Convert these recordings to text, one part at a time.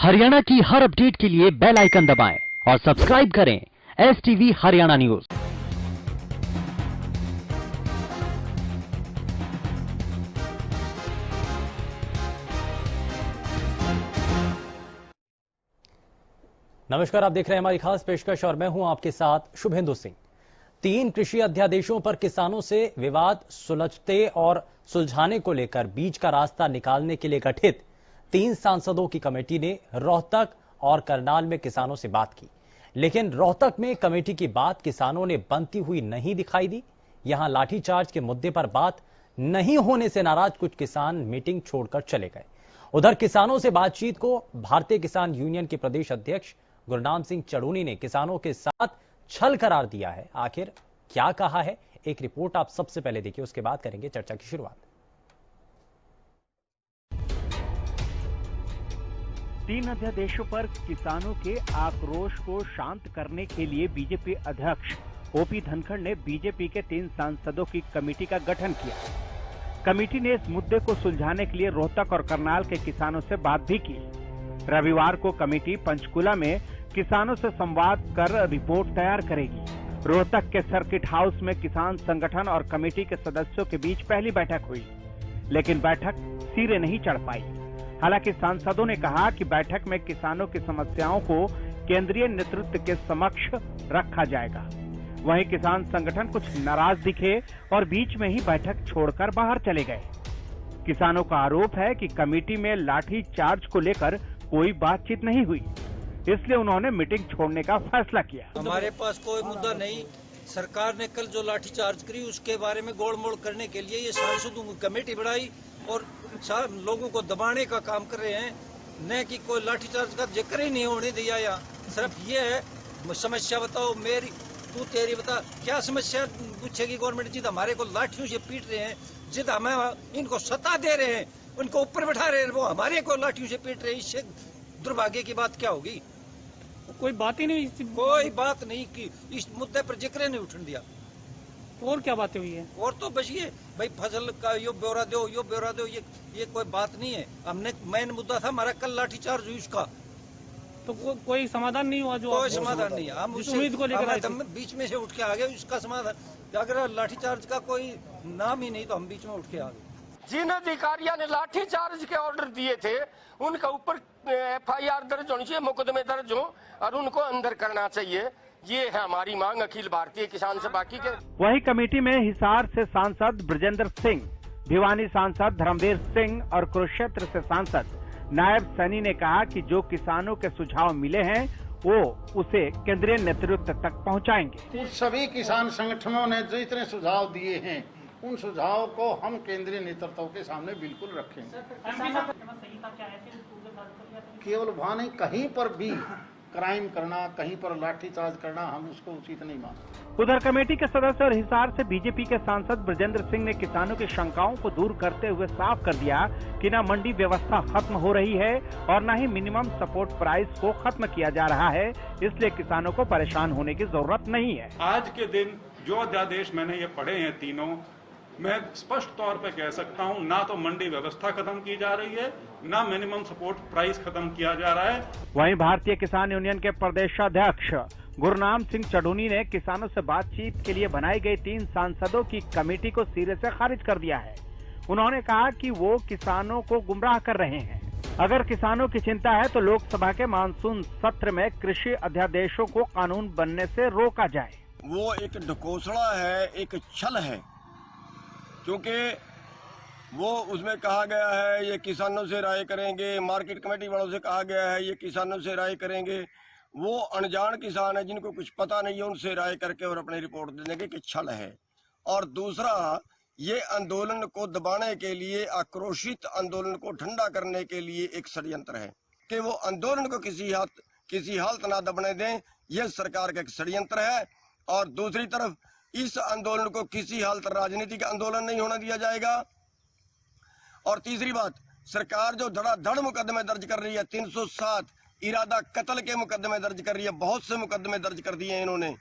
हरियाणा की हर अपडेट के लिए बेल आइकन दबाएं और सब्सक्राइब करें STV हरियाणा न्यूज। नमस्कार, आप देख रहे हैं हमारी खास पेशकश और मैं हूं आपके साथ शुभेंदु सिंह। 3 कृषि अध्यादेशों पर किसानों से विवाद सुलझते और सुलझाने को लेकर बीच का रास्ता निकालने के लिए गठित 3 सांसदों की कमेटी ने रोहतक और करनाल में किसानों से बात की, लेकिन रोहतक में कमेटी की बात किसानों ने बनती हुई नहीं दिखाई दी। यहां लाठीचार्ज के मुद्दे पर बात नहीं होने से नाराज कुछ किसान मीटिंग छोड़कर चले गए। उधर किसानों से बातचीत को भारतीय किसान यूनियन के प्रदेश अध्यक्ष गुरनाम सिंह चढ़ूनी ने किसानों के साथ छल करार दिया है। आखिर क्या कहा है, एक रिपोर्ट आप सबसे पहले देखिए, उसके बाद करेंगे चर्चा की शुरुआत। 3 अध्यादेशों पर किसानों के आक्रोश को शांत करने के लिए बीजेपी अध्यक्ष ओपी धनखड़ ने बीजेपी के 3 सांसदों की कमेटी का गठन किया। कमेटी ने इस मुद्दे को सुलझाने के लिए रोहतक और करनाल के किसानों से बात भी की। रविवार को कमेटी पंचकुला में किसानों से संवाद कर रिपोर्ट तैयार करेगी। रोहतक के सर्किट हाउस में किसान संगठन और कमेटी के सदस्यों के बीच पहली बैठक हुई, लेकिन बैठक सिरे नहीं चढ़ पाई। हालांकि सांसदों ने कहा कि बैठक में किसानों की समस्याओं को केंद्रीय नेतृत्व के समक्ष रखा जाएगा। वहीं किसान संगठन कुछ नाराज दिखे और बीच में ही बैठक छोड़कर बाहर चले गए। किसानों का आरोप है कि कमेटी में लाठी चार्ज को लेकर कोई बातचीत नहीं हुई, इसलिए उन्होंने मीटिंग छोड़ने का फैसला किया। हमारे पास कोई मुद्दा नहीं। सरकार ने कल जो लाठीचार्ज करी उसके बारे में गोलमोल करने के लिए ये सांसदों की कमेटी बढ़ाई और लोगों को दबाने का काम कर रहे हैं, न कि कोई लाठीचार्ज का जिक्र ही नहीं होने दिया। या सिर्फ ये है समस्या बताओ मेरी, तू तेरी बता। क्या समस्या पूछेगी गवर्नमेंट? जिद हमारे को लाठियों से पीट रहे हैं, जिद हमें इनको सत्ता दे रहे हैं, उनको ऊपर बैठा रहे हैं, वो हमारे को लाठियों से पीट रहे हैं। इससे दुर्भाग्य की बात क्या होगी? कोई बात ही नहीं, कोई बात नहीं की, इस मुद्दे पर जिक्र नहीं उठने दिया। और क्या बातें हुई है? और तो बस ये भाई फसल का यो ब्यौरा दो, यो ब्यौरा दो, ये कोई बात नहीं है। हमने मेन मुद्दा था हमारा कल लाठीचार्ज हुई उसका, तो कोई समाधान नहीं हुआ? जो कोई समाधान नहीं। हम उम्मीद को लेकर बीच में से उठ के आ गए। उसका समाधान अगर लाठीचार्ज का कोई नाम ही नहीं तो हम बीच में उठ के आ गए। जिन अधिकारियों ने लाठीचार्ज के ऑर्डर दिए थे उनके ऊपर FIR दर्ज होनी चाहिए, मुकदमे दर्ज हो और उनको अंदर करना चाहिए। ये है हमारी मांग अखिल भारतीय किसान सभा की। वही कमेटी में हिसार से सांसद ब्रजेंद्र सिंह, भिवानी सांसद धर्मवीर सिंह और कुरुक्षेत्र से सांसद नायब सैनी ने कहा कि जो किसानों के सुझाव मिले हैं वो उसे केंद्रीय नेतृत्व तक पहुंचाएंगे। उस सभी किसान संगठनों ने जो इतने सुझाव दिए हैं उन सुझाव को हम केंद्रीय नेतृत्व के सामने बिल्कुल रखेंगे। केवल वहाँ नहीं, कहीं पर भी क्राइम करना, कहीं पर लाठीचार्ज करना हम उसको उचित नहीं मानते। उधर कमेटी के सदस्य और हिसार से बीजेपी के सांसद ब्रजेंद्र सिंह ने किसानों की शंकाओं को दूर करते हुए साफ कर दिया कि न मंडी व्यवस्था खत्म हो रही है और न ही मिनिमम सपोर्ट प्राइस को खत्म किया जा रहा है, इसलिए किसानों को परेशान होने की जरूरत नहीं है। आज के दिन जो अध्यादेश मैंने ये पढ़े हैं तीनों, मैं स्पष्ट तौर पे कह सकता हूं, ना तो मंडी व्यवस्था खत्म की जा रही है, ना मिनिमम सपोर्ट प्राइस खत्म किया जा रहा है। वहीं भारतीय किसान यूनियन के प्रदेशाध्यक्ष गुरनाम सिंह चढ़ूनी ने किसानों से बातचीत के लिए बनाई गई 3 सांसदों की कमेटी को सिरे से खारिज कर दिया है। उन्होंने कहा कि वो किसानों को गुमराह कर रहे हैं। अगर किसानों की चिंता है तो लोकसभा के मानसून सत्र में कृषि अध्यादेशों को कानून बनने से रोका जाए। वो एक ढकोसला है, एक छल है, क्योंकि वो उसमें कहा गया है ये किसानों से राय करेंगे, मार्केट कमेटी वालों से कहा गया है ये किसानों से राय करेंगे। वो अनजान किसान है जिनको कुछ पता नहीं है, उनसे राय करके और अपनी रिपोर्ट देने की छल है। और दूसरा, ये आंदोलन को दबाने के लिए, आक्रोशित आंदोलन को ठंडा करने के लिए एक षड्यंत्र है कि वो आंदोलन को किसी हालत ना दबने दें। यह सरकार का एक षड्यंत्र है। और दूसरी तरफ इस आंदोलन को किसी हालत राजनीतिक आंदोलन नहीं होने दिया जाएगा। और तीसरी बात, सरकार जो धड़ाधड़ मुकदमे दर्ज कर रही है, 307 इरादा कत्ल के मुकदमे दर्ज कर रही है, बहुत से मुकदमे दर्ज कर दिए हैं इन्होंने।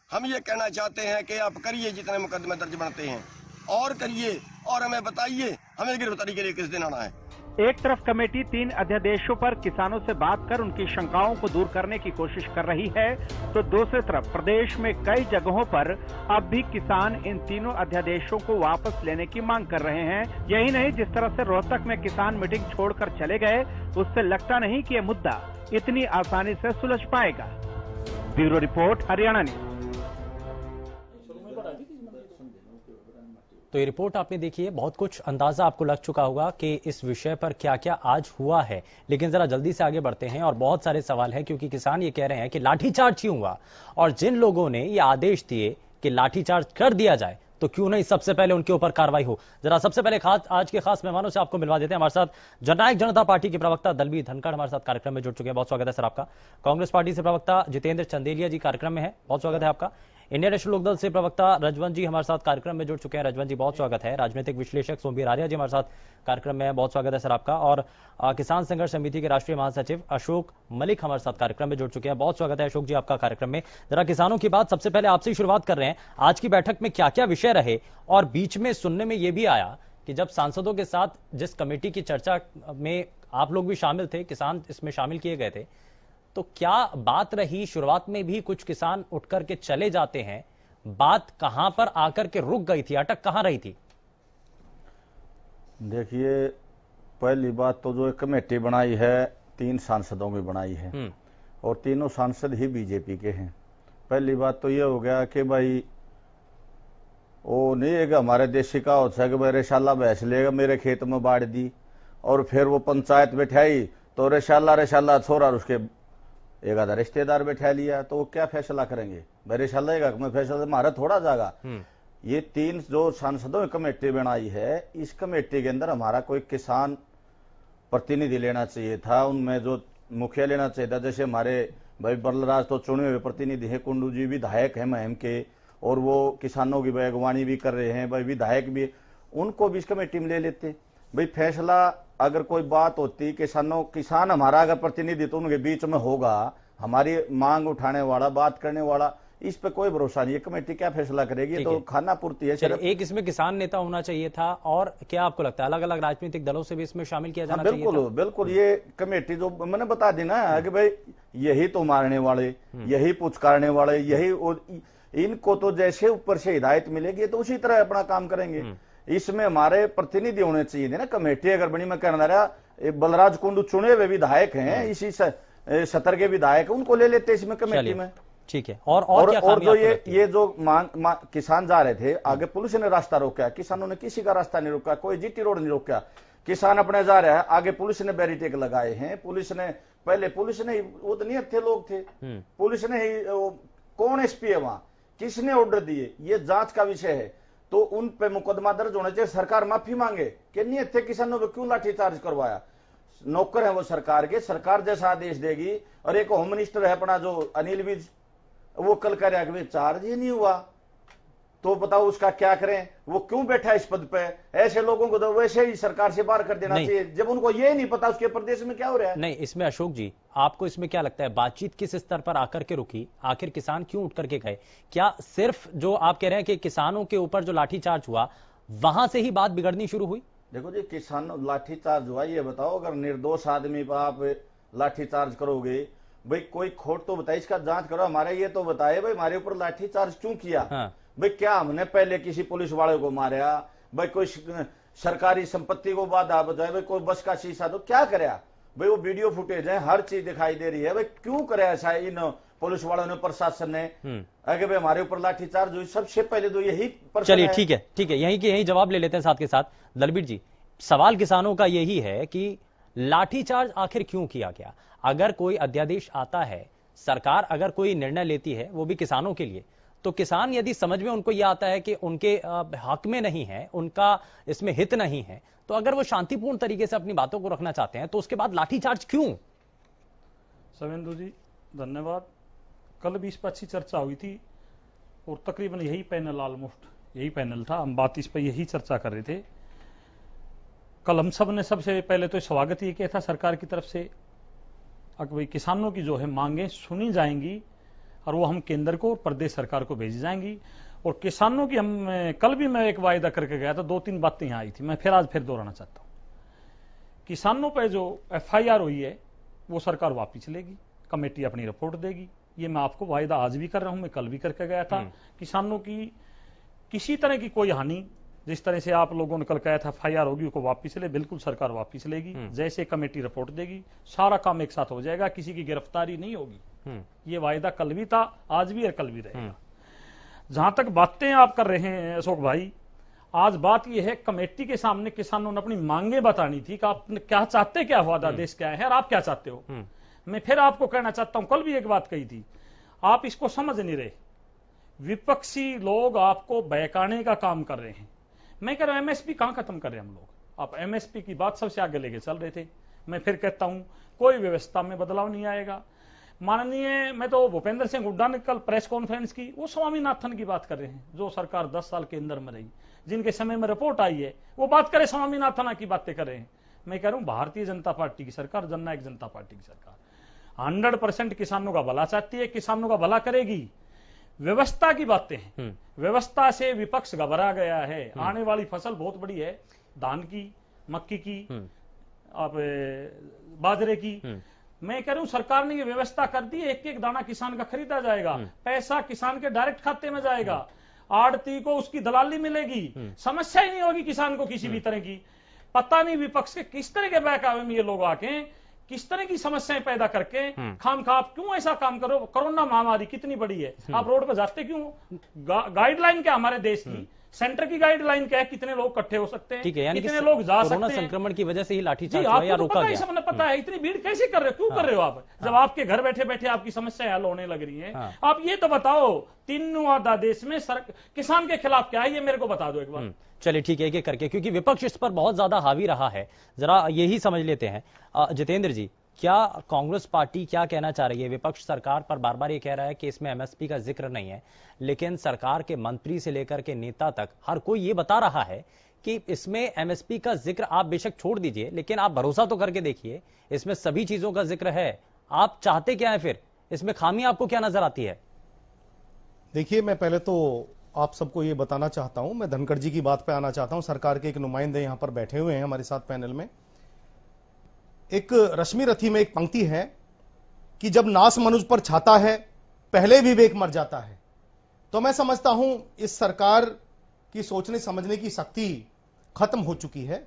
हम ये कहना चाहते हैं कि आप करिए जितने मुकदमे दर्ज बनते हैं और करिए, और हमें बताइए हमें गिरफ्तारी के लिए किस दिन आना है। एक तरफ कमेटी 3 अध्यादेशों पर किसानों से बात कर उनकी शंकाओं को दूर करने की कोशिश कर रही है, तो दूसरी तरफ प्रदेश में कई जगहों पर अब भी किसान इन तीनों अध्यादेशों को वापस लेने की मांग कर रहे हैं। यही नहीं, जिस तरह से रोहतक में किसान मीटिंग छोड़कर चले गए, उससे लगता नहीं कि यह मुद्दा इतनी आसानी से सुलझ पाएगा। Bureau report, Haryana news. तो ये रिपोर्ट आपने देखी है, बहुत कुछ अंदाजा आपको लग चुका होगा कि इस विषय पर क्या क्या आज हुआ है, लेकिन जरा जल्दी से आगे बढ़ते हैं। और बहुत सारे सवाल हैं, क्योंकि किसान ये कह रहे हैं कि लाठीचार्ज क्यों हुआ, और जिन लोगों ने ये आदेश दिए कि लाठीचार्ज कर दिया जाए, तो क्यों नहीं सबसे पहले उनके ऊपर कार्रवाई हो। जरा सबसे पहले आज के खास मेहमानों से आपको मिलवा देते हैं। हमारे साथ जननायक जनता पार्टी के प्रवक्ता दलबीर धनखड़ हमारे साथ कार्यक्रम में जुड़ चुके हैं, बहुत स्वागत है सर आपका। कांग्रेस पार्टी से प्रवक्ता जितेंद्र चंदेलिया जी कार्यक्रम में है, बहुत स्वागत है आपका। इंडियन नेशनल लोकदल से प्रवक्ता रजवंत जी हमारे साथ कार्यक्रम में जुड़ चुके हैं, रजवंत जी बहुत स्वागत है। राजनीतिक विश्लेषक सोमवीर आर्या जी हमारे साथ कार्यक्रम में है, बहुत स्वागत है सर आपका। और किसान संघर्ष समिति के राष्ट्रीय महासचिव अशोक मलिक हमारे साथ कार्यक्रम में जुड़ चुके हैं, बहुत स्वागत है अशोक जी आपका कार्यक्रम में। जरा किसानों की बात सबसे पहले आपसे ही शुरुआत कर रहे हैं। आज की बैठक में क्या क्या विषय रहे, और बीच में सुनने में यह भी आया कि जब सांसदों के साथ जिस कमेटी की चर्चा में आप लोग भी शामिल थे, किसान इसमें शामिल किए गए थे, तो क्या बात रही? शुरुआत में भी कुछ किसान उठ करके चले जाते हैं, बात कहां पर आकर के रुक गई थी, अटक कहां रही थी? देखिए, पहली बात तो जो कमेटी बनाई है 3 सांसदों की बनाई है, और तीनों सांसद ही बीजेपी के हैं। पहली बात तो ये हो गया कि भाई वो नहीं है कि हमारे देशी का होता है कि भाई रेशाला भैंस लेगा मेरे खेत में बाढ़ दी, और फिर वो पंचायत बैठाई तो रेशाला छोरा उसके एक आधा रिश्तेदार बैठा लिया, तो वो क्या फैसला करेंगे? भाई रेशाला में फैसला हमारा थोड़ा जाएगा। ये 3 जो सांसदों की कमेटी बनाई है, इस कमेटी के अंदर हमारा कोई किसान प्रतिनिधि लेना चाहिए था, उनमें जो मुखिया लेना चाहिए था। जैसे हमारे भाई बलराज तो चुने हुए प्रतिनिधि है, कुंडू जी विधायक है महम के, और वो किसानों की अगवानी भी कर रहे हैं, भाई विधायक भी, उनको भी इस कमेटी में ले लेते। भाई फैसला अगर कोई बात होती किसान हमारा अगर प्रतिनिधि तो उनके बीच में होगा, हमारी मांग उठाने वाला, बात करने वाला, इस पे कोई भरोसा नहीं है। कमेटी क्या फैसला करेगी? तो खाना पूर्ति है सिर्फ। एक इसमें किसान नेता होना चाहिए था, और क्या आपको लगता है अलग अलग राजनीतिक दलों से भी इसमें शामिल किया जाना चाहिए था? बिल्कुल। ये कमेटी जो मैंने बता दी ना कि भाई यही तो मारने वाले, यही पुचकारने वाले, यही इनको तो जैसे ऊपर से हिदायत मिलेगी तो उसी तरह अपना काम करेंगे। इसमें हमारे प्रतिनिधि होने चाहिए थे ना। कमेटी अगर बनी, मैं कहना रहा बलराज कुंडू चुने हुए विधायक हैं, इसी सतर के विधायक, उनको ले लेते इसमें कमेटी में। ठीक है। और जो ये जो किसान जा रहे थे आगे, पुलिस ने रास्ता रोका, किसानों ने किसी का रास्ता नहीं रोका, कोई जीटी रोड नहीं रोका, किसान अपने जा रहा है, आगे पुलिस ने बैरिकेड लगाए हैं। पुलिस ने वो तो नहीं थे लोग थे, पुलिस ने ही, कौन एसपी है वहां, किसने ऑर्डर दिए, ये जांच का विषय है। तो उन पे मुकदमा दर्ज होना चाहिए, सरकार माफी मांगे कि नहीं थे किसानों पे क्यों लाठीचार्ज करवाया। नौकर है वो सरकार के, सरकार जैसा आदेश देगी। और एक होम मिनिस्टर है अपना जो अनिल विज, वो कल कह रहा है चार्ज ही नहीं हुआ, तो बताओ उसका क्या करें? वो क्यों बैठा इस पद पे? ऐसे लोगों को तो वैसे ही सरकार से बाहर कर देना चाहिए, जब उनको ये नहीं पता उसके प्रदेश में क्या हो रहा है। नहीं, इसमें अशोक जी आपको इसमें क्या लगता है, बातचीत किस स्तर पर आकर के रुकी? आखिर किसान क्यों उठ करके गए? क्या सिर्फ जो आप कह रहे हैं कि किसानों के ऊपर जो लाठीचार्ज हुआ, वहां से ही बात बिगड़नी शुरू हुई? देखो जी, किसान लाठीचार्ज हुआ, ये बताओ अगर निर्दोष आदमी पर आप लाठीचार्ज करोगे, भाई कोई खोट तो बताइए, इसका जांच करो। हमारे ये तो बताए भाई हमारे ऊपर लाठीचार्ज क्यों किया? भाई क्या हमने पहले किसी पुलिस वाले को मारा? भाई कोई सरकारी संपत्ति को बाधा बजाए, भाई कोई बस का शीशा तो क्या कराया? भाई वो वीडियो फुटेज है, हर चीज दिखाई दे रही है। भाई क्यों करे ऐसा इन पुलिस वालों ने, प्रशासन ने, आगे भाई हमारे ऊपर लाठीचार्ज हुई? सबसे पहले तो यही। चलिए ठीक है, यही जवाब ले लेते हैं साथ के साथ। दलबीर जी, सवाल किसानों का यही है कि लाठीचार्ज आखिर क्यों किया गया? अगर कोई अध्यादेश आता है, सरकार अगर कोई निर्णय लेती है, वो भी किसानों के लिए, तो किसान यदि समझ में उनको यह आता है कि उनके हक में नहीं है, उनका इसमें हित नहीं है, तो अगर वो शांतिपूर्ण तरीके से अपनी बातों को रखना चाहते हैं, तो उसके बाद लाठीचार्ज क्यों? सवेंदु जी धन्यवाद। कल भी इस पर अच्छी चर्चा हुई थी, और तकरीबन यही पैनल, ऑलमोस्ट यही पैनल था, हम बात इस पर यही चर्चा कर रहे थे। कल हम सब ने सबसे पहले तो स्वागत ये किया था सरकार की तरफ से, अगर भाई किसानों की जो है मांगे सुनी जाएंगी, और वो हम केंद्र को, प्रदेश सरकार को भेजी जाएंगी। और किसानों की कल भी मैं एक वायदा करके गया था, 2-3 बातें यहां आई थी, मैं आज फिर दोहराना चाहता हूं किसानों पे जो FIR हुई है वो सरकार वापिस लेगी, कमेटी अपनी रिपोर्ट देगी। ये मैं आपको वायदा आज भी कर रहा हूं, मैं कल भी करके गया था। किसानों की किसी तरह की कोई हानि, जिस तरह से आप लोगों ने कल कहा था FIR होगी उसको वापिस ले, बिल्कुल सरकार वापिस लेगी। जैसे कमेटी रिपोर्ट देगी सारा काम एक साथ हो जाएगा, किसी की गिरफ्तारी नहीं होगी। ये वायदा कल भी था, आज भी और कल भी रहेगा। जहां तक बातें आप कर रहे हैं अशोक भाई, आज बात यह है कमेटी के सामने किसानों ने अपनी मांगे बतानी थी कि आप क्या चाहते, क्या वादा देश क्या है और आप क्या चाहते हो। मैं फिर आपको कहना चाहता हूं, कल भी एक बात कही थी, आप इसको समझ नहीं रहे। विपक्षी लोग आपको बहकाने का काम कर रहे हैं। मैं कह रहा हूं MSP कहां खत्म कर रहे हैं हम लोग, आप MSP की बात सबसे आगे लेके चल रहे थे। मैं फिर कहता हूं कोई व्यवस्था में बदलाव नहीं आएगा। माननीय, मैं तो भूपेंद्र सिंह हुड्डा ने कल प्रेस कॉन्फ्रेंस की, वो स्वामीनाथन की बात कर रहे हैं, जो सरकार 10 साल के अंदर में रही, जिनके समय में रिपोर्ट आई है, वो बात करे स्वामीनाथन की बातें कर रहे हैं। मैं कह रहा हूं भारतीय जनता पार्टी की सरकार, जननायक जनता पार्टी की सरकार 100% किसानों का भला चाहती है, किसानों का भला करेगी। व्यवस्था की बातें हैं, व्यवस्था से विपक्ष घबरा गया है। आने वाली फसल बहुत बड़ी है, धान की, मक्की की, आप बाजरे की। मैं कह रहा हूं सरकार ने ये व्यवस्था कर दी, एक एक दाना किसान का खरीदा जाएगा, पैसा किसान के डायरेक्ट खाते में जाएगा, आड़ती को उसकी दलाली मिलेगी, समस्या ही नहीं होगी किसान को किसी भी तरह की। पता नहीं विपक्ष के किस तरह के बहकावे में ये लोग आके किस तरह की समस्याएं पैदा करके खामखा आप क्यों ऐसा काम करो। कोरोना महामारी कितनी बड़ी है, आप रोड पर जाते क्यों? गाइडलाइन क्या हमारे देश की, सेंटर की गाइडलाइन क्या है, कितने लोग इकट्ठे हो सकते हैं, कितने लोग जा सकते हैं। कोरोना संक्रमण की वजह से ही लाठीचार्ज हुआ या रोका गया। सबने पता है, इतनी भीड़ कैसे कर रहे हो, क्यों कर रहे हो आप, जब आपके घर बैठे बैठे आपकी समस्या हल होने लग रही है। आप ये तो बताओ, तीनों आदेश में किसान के खिलाफ क्या है, ये मेरे को बता दो एक बार। चलिए ठीक है, एक एक करके, क्योंकि विपक्ष इस पर बहुत ज्यादा हावी रहा है, जरा यही समझ लेते हैं। जितेंद्र जी, क्या कांग्रेस पार्टी क्या कहना चाह रही है? विपक्ष सरकार पर बार बार ये कह रहा है कि इसमें MSP का जिक्र नहीं है, लेकिन सरकार के मंत्री से लेकर के नेता तक हर कोई ये बता रहा है कि इसमें MSP का जिक्र आप बेशक छोड़ दीजिए, लेकिन आप भरोसा तो करके देखिए, इसमें सभी चीजों का जिक्र है। आप चाहते क्या है फिर, इसमें खामी आपको क्या नजर आती है? देखिए, मैं पहले तो आप सबको ये बताना चाहता हूं, मैं धनखड़ जी की बात पे आना चाहता हूं। सरकार के एक नुमाइंदे यहां पर बैठे हुए हैं हमारे साथ पैनल में। एक रश्मि रथी में एक पंक्ति है कि जब नास मनुज पर छाता है, पहले विवेक मर जाता है। तो मैं समझता हूं इस सरकार की सोचने समझने की शक्ति खत्म हो चुकी है।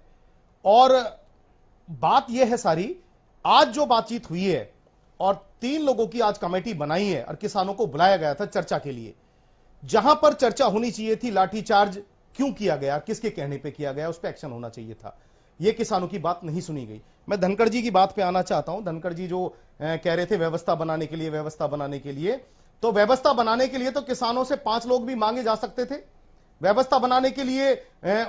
और बात यह है सारी, आज जो बातचीत हुई है और 3 लोगों की आज कमेटी बनाई है और किसानों को बुलाया गया था चर्चा के लिए, जहां पर चर्चा होनी चाहिए थी लाठीचार्ज क्यों किया गया, किसके कहने पे किया गया, उस पर एक्शन होना चाहिए था। यह किसानों की बात नहीं सुनी गई। मैं धनखड़ जी की बात पे आना चाहता हूं। धनखड़ जी जो कह रहे थे व्यवस्था बनाने के लिए, व्यवस्था बनाने के लिए, तो व्यवस्था बनाने के लिए तो किसानों से 5 लोग भी मांगे जा सकते थे। व्यवस्था बनाने के लिए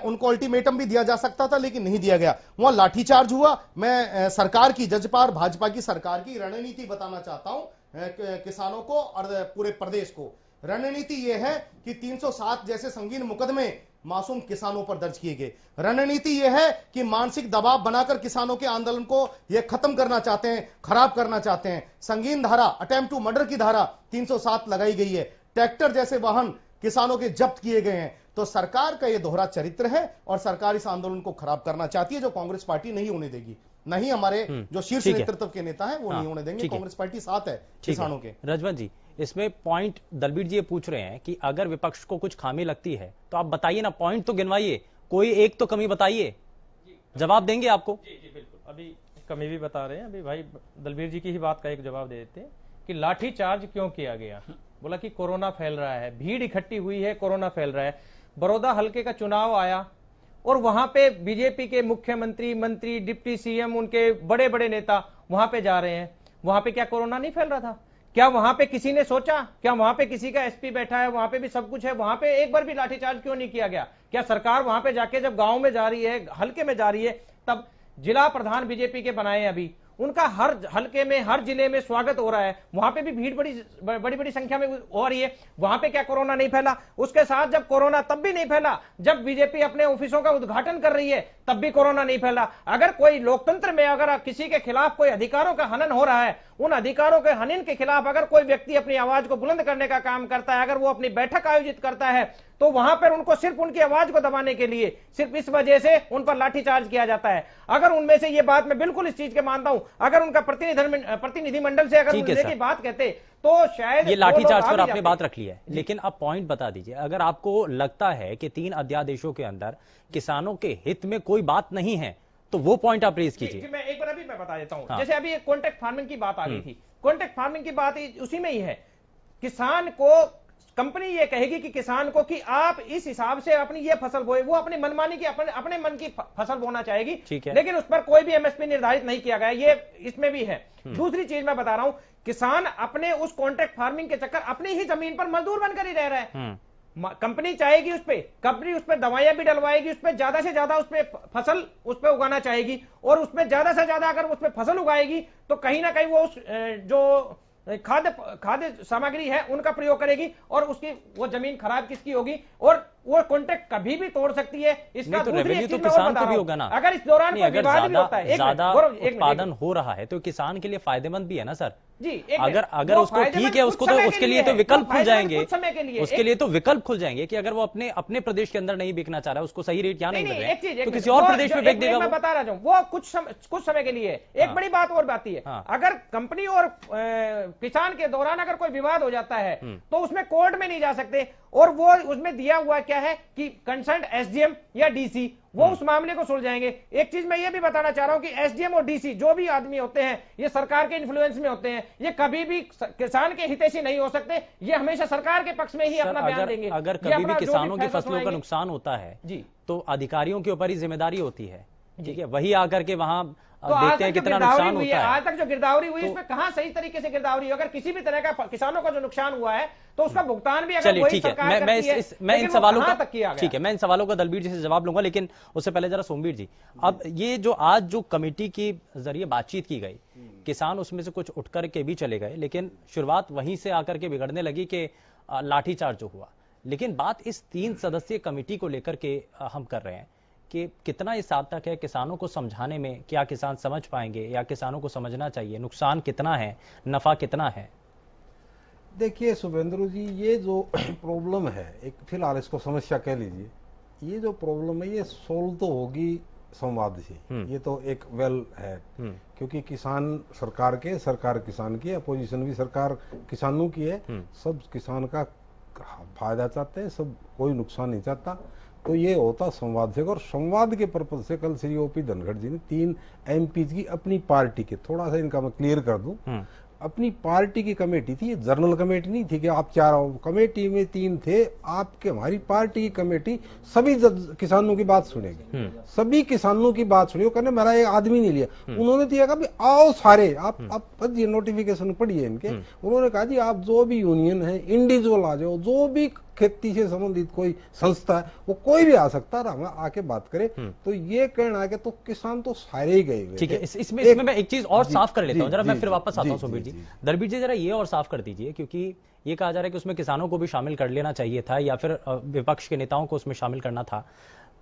उनको अल्टीमेटम भी दिया जा सकता था, लेकिन नहीं दिया गया। वहां लाठीचार्ज हुआ। मैं सरकार की, जजपा और भाजपा की सरकार की रणनीति बताना चाहता हूं किसानों को और पूरे प्रदेश को। रणनीति यह है कि 307 जैसे संगीन मुकदमे मासूम किसानों पर दर्ज किए गए। रणनीति यह है कि मानसिक दबाव बनाकर किसानों के आंदोलन को यह खत्म करना चाहते हैं, खराब करना चाहते हैं। संगीन धारा, अटेम्प्ट टू मर्डर की धारा 307 लगाई गई है। ट्रैक्टर जैसे वाहन किसानों के जब्त किए गए हैं। तो सरकार का यह दोहरा चरित्र है और सरकार इस आंदोलन को खराब करना चाहती है, जो कांग्रेस पार्टी नहीं होने देगी। नहीं, हमारे जो शीर्ष नेतृत्व के नेता हैं वो नहीं होने देंगे। कांग्रेस पार्टी साथ है किसानों के। रजवन जी, इसमें पॉइंट दलबीर जी ये पूछ रहे हैं कि अगर विपक्ष को कुछ खामी लगती है तो आप बताइए ना, पॉइंट तो गिनवाइए, कोई एक तो कमी बताइए, जवाब देंगे आपको। जी बिल्कुल, अभी कमी भी बता रहे हैं। अभी भाई दलबीर जी की ही बात का एक जवाब दे देते हैं कि लाठी चार्ज क्यों किया गया। बोला कि कोरोना फैल रहा है, भीड़ इकट्ठी हुई है, कोरोना फैल रहा है। बड़ौदा हल्के का चुनाव आया और वहां पे बीजेपी के मुख्यमंत्री, मंत्री, डिप्टी CM, उनके बड़े बड़े नेता वहां पे जा रहे हैं। वहां पे क्या कोरोना नहीं फैल रहा था? क्या वहां पे किसी ने सोचा? क्या वहां पे किसी का SP बैठा है, वहां पे भी सब कुछ है, वहां पे एक बार भी लाठीचार्ज क्यों नहीं किया गया? क्या सरकार वहां पे जाके जब गांव में जा रही है, हल्के में जा रही है, तब जिला प्रधान बीजेपी के बनाए अभी, उनका हर हल्के में, हर जिले में स्वागत हो रहा है, वहां पे भी भीड़ बड़ी बड़ी संख्या में हो रही है। वहां पे क्या कोरोना नहीं फैला? उसके साथ जब कोरोना तब भी नहीं फैला जब बीजेपी अपने ऑफिसों का उद्घाटन कर रही है, तब भी कोरोना नहीं फैला। अगर कोई लोकतंत्र में अगर किसी के खिलाफ कोई अधिकारों का हनन हो रहा है, उन अधिकारों के हनन के खिलाफ अगर कोई व्यक्ति अपनी आवाज को बुलंद करने का काम करता है, अगर वो अपनी बैठक आयोजित करता है, तो वहां पर उनको सिर्फ उनकी आवाज को दबाने के लिए सिर्फ इस वजह से उन पर लाठीचार्ज किया जाता है। अगर उनमें से ये बात मैं बिल्कुल इस चीज के मानता हूं, अगर उनका प्रतिनिधिमंडल से अगर उनसे की बात कहते तो शायद ये लाठीचार्ज पर आपने बात रख ली है, लेकिन आप पॉइंट बता दीजिए, अगर आपको लगता है कि 3 अध्यादेशों के अंदर किसानों के हित में कोई बात नहीं है तो वो पॉइंट आप रेज कीजिए। मैं एक बार अभी मैं बता देता हूं। हाँ। जैसे अभी कॉन्ट्रैक्ट फार्मिंग की बात आ गई थी, कॉन्ट्रैक्ट फार्मिंग की बात उसी में ही है। किसान को कंपनी ये कहेगी कि किसान को कि आप इस हिसाब से अपनी ये फसल बोए, वो अपनी मनमानी की अपने मन की फसल बोना चाहेगी, लेकिन उस पर कोई भी एमएसपी निर्धारित नहीं किया गया, ये इसमें भी है। दूसरी चीज मैं बता रहा हूं, किसान अपने उस कॉन्ट्रैक्ट फार्मिंग के चक्कर अपनी ही जमीन पर मजदूर बनकर ही रह रहा है। कंपनी चाहेगी कंपनी उस पर दवाइयां भी डलवाएगी, उस पर ज्यादा से ज्यादा उस पर फसल उस पर उगाना चाहेगी, और उसमें ज्यादा से ज्यादा अगर उस पर फसल उगाएगी तो कहीं ना कहीं वो उस जो खाद्य सामग्री है उनका प्रयोग करेगी, और उसकी वो जमीन खराब किसकी होगी, और वो कॉन्ट्रैक्ट कभी भी तोड़ सकती है। इसका तो रेवेन्यू तो किसान को भी होगा ना। अगर इस दौरान अगर ज्यादा उत्पादन हो रहा है तो किसान के लिए फायदेमंद भी है ना सर जी। अगर उसको ठीक है, उसको तो उसके लिए तो विकल्प खुल जाएंगे, उसके लिए तो विकल्प खुल जाएंगे कि अगर वो अपने प्रदेश के अंदर नहीं बिकना चाह रहा है, उसको सही रेट यहाँ नहीं मिल रहा है तो किसी और प्रदेश में बेच देगा। मैं बता रहा हूँ वो कुछ समय के लिए। एक बड़ी बात और बात है, अगर कंपनी और किसान के दौरान अगर कोई विवाद हो जाता है तो उसमें कोर्ट में नहीं जा सकते, और वो उसमें दिया हुआ क्या है कि कंसर्न एसडीएम या डीसी वो उस मामले को सुलझाएंगे। एक चीज मैं ये भी बताना चाह रहा हूं कि एसडीएम और डीसी जो भी आदमी होते हैं ये सरकार के इन्फ्लुएंस में होते हैं, ये कभी भी किसान के हितैषी नहीं हो सकते, ये हमेशा सरकार के पक्ष में ही अपना बयान देंगे। अगर कभी भी किसानों की फसलों का नुकसान होता है जी तो अधिकारियों के ऊपर ही जिम्मेदारी होती है, ठीक है, वही आकर के वहां तो देखते हैं कितना नुकसान होता है। आज तक जो गिरदावरी हुई इसमें कहां सही तरीके से गिरदावरी हुई? अगर किसी भी तरह का किसानों का जो नुकसान हुआ है तो उसका भुगतान भी अगर वही सरकार करती है, मैं इन सवालों का ठीक है, मैं इन सवालों का दलबीर जी से जवाब लूंगा, लेकिन उससे पहले जरा सोमवीर जी, अब ये जो आज जो कमेटी के जरिए बातचीत की गई, किसान उसमें से कुछ उठ कर के भी चले गए, लेकिन शुरुआत वहीं से आकर के बिगड़ने लगी कि लाठीचार्ज जो हुआ। लेकिन बात इस 3 सदस्यीय कमेटी को लेकर के हम कर रहे हैं कि कितना ये सार्थक है किसानों को समझाने में, क्या किसान समझ पाएंगे या किसानों को समझना चाहिए, नुकसान कितना है, नफा कितना है? देखिए शुभेंद्र जी, ये जो प्रॉब्लम है, एक फिलहाल इसको समस्या कह लीजिए, ये जो प्रॉब्लम है ये सोल्व तो होगी संवाद से, ये तो एक वेल है, क्योंकि किसान सरकार के, सरकार किसान की, अपोजिशन भी सरकार किसानों की है, सब किसान का फायदा चाहते हैं, सब कोई नुकसान नहीं चाहता, तो ये होता संवाद से। और संवाद के पर्पज से कल श्री ओपी धनखड़ जी ने 3 एमपी की अपनी पार्टी के, थोड़ा सा इनका मैं क्लियर कर दूं, अपनी पार्टी की कमेटी थी, ये जर्नल कमेटी नहीं थी कि आप 4 कमेटी में 3 थे, आपके हमारी पार्टी की कमेटी सभी किसानों की बात सुनेगी, सभी किसानों की बात सुनी। वो कहने मेरा एक आदमी नहीं लिया, उन्होंने दिया कहा आओ सारे आप ये नोटिफिकेशन पढ़िए इनके, उन्होंने कहा जी आप जो भी यूनियन है इंडिविजुअल आ जाओ, जो भी खेती से संबंधित कोई संस्था है वो कोई भी आ सकता है, हम आके बात करें। तो ये कहना है कि तो किसान तो सारे ही गए। ठीक है, इसमें मैं एक चीज और साफ कर लेता हूं, जरा मैं फिर वापस आता हूं सोमवीर जी। दलबीर जी जरा ये और साफ कर दीजिए, क्योंकि ये कहा जा रहा है कि उसमें किसानों को भी शामिल कर लेना चाहिए था या फिर विपक्ष के नेताओं को उसमें शामिल करना था,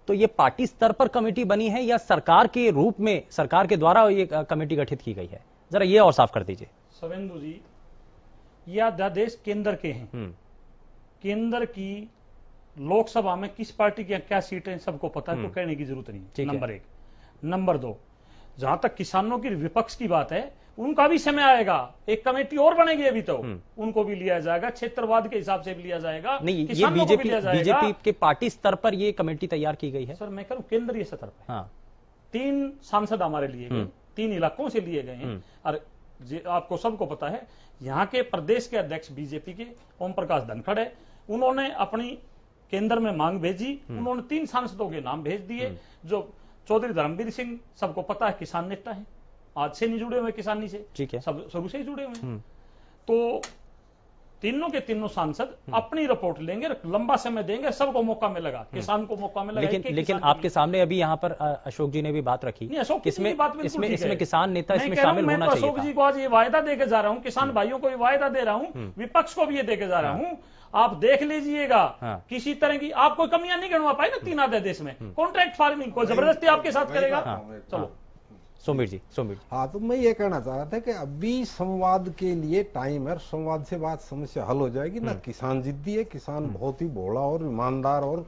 तो ये पार्टी स्तर पर कमेटी बनी है या सरकार के रूप में, सरकार के द्वारा ये कमेटी गठित की गई है? जरा ये और साफ कर दीजिए। शुभेंदु जी, ये अध्यादेश केंद्र के हैं, केंद्र की लोकसभा में किस पार्टी की क्या सीटें सबको पता है, तो कहने की जरूरत नहीं, नंबर 1। नंबर 2, जहां तक किसानों की विपक्ष की बात है, उनका भी समय आएगा, एक कमेटी और बनेगी अभी तो, उनको भी लिया जाएगा, क्षेत्रवाद के हिसाब से भी लिया जाएगा। नहीं, ये बीजेपी के पार्टी स्तर पर ये कमेटी तैयार की गई है सर, मैं करूं केंद्रीय स्तर पर। 3 सांसद हमारे लिए गए, 3 इलाकों से लिए गए हैं, और आपको सबको पता है यहाँ के प्रदेश के अध्यक्ष बीजेपी के ओम प्रकाश धनखड़ है, उन्होंने अपनी केंद्र में मांग भेजी, उन्होंने 3 सांसदों के नाम भेज दिए, जो चौधरी धर्मवीर सिंह सबको पता है किसान नेता है, आज से नहीं जुड़े हुए किसानी से, ठीक है, सब शुरू से ही जुड़े हुए हैं। तो तीनों के तीनों सांसद अपनी रिपोर्ट लेंगे, लंबा समय देंगे, सबको मौका मिलेगा, किसान को मौका मिलेगा। लेकिन आपके सामने अभी यहाँ पर अशोक जी ने भी बात रखी, इसमें किसान नेता इसमें शामिल होना चाहिए। अशोक जी को आज ये वायदा देके जा रहा हूँ, किसान भाइयों को ये वायदा दे रहा हूँ, विपक्ष को भी ये देके जा रहा हूँ, आप देख लीजिएगा, किसी तरह की आप कोई कमियां नहीं गिनवा पाए ना 3 अध्यादेश में। कॉन्ट्रैक्ट फार्मिंग को जबरदस्ती आपके साथ करेगा, चलो सोमीर जी। हाँ, तो मैं ये कहना चाह रहा था कि अभी संवाद के लिए टाइम है, संवाद से बात समस्या हल हो जाएगी ना। किसान जिद्दी है, किसान बहुत ही भोला और ईमानदार और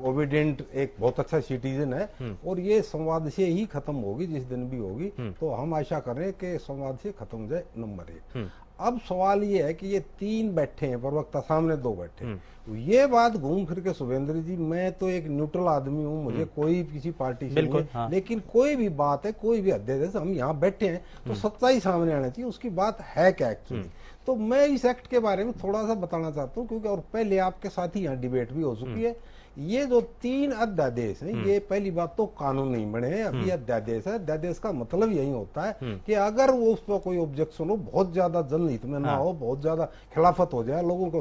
ओबीडियंट एक बहुत अच्छा सिटीजन है, और ये संवाद से ही खत्म होगी जिस दिन भी होगी। तो हम आशा कर रहे हैं कि संवाद से खत्म हो जाए, नंबर 1। अब सवाल ये है कि ये 3 बैठे हैं प्रवक्ता, सामने 2 बैठे हैं। ये बात घूम फिर के सुभेंद्र जी, मैं तो एक न्यूट्रल आदमी हूँ, मुझे कोई किसी पार्टी से नहीं, हाँ। लेकिन कोई भी बात है, कोई भी अध्यादेश, हम यहाँ बैठे हैं तो सच्चाई सामने आना चाहिए, उसकी बात है क्या एक्चुअली। तो मैं इस एक्ट के बारे में थोड़ा सा बताना चाहता हूँ, क्योंकि और पहले आपके साथ ही यहाँ डिबेट भी हो चुकी है। ये जो 3 अध्यादेश हैं, ये पहली बात तो कानून नहीं बने हैं, अभी अध्यादेश है। अध्यादेश का मतलब यही होता है कि अगर वो उस पर कोई ऑब्जेक्शन हो, बहुत ज्यादा जनहित में ना हो, बहुत ज्यादा खिलाफत हो जाए, लोगों को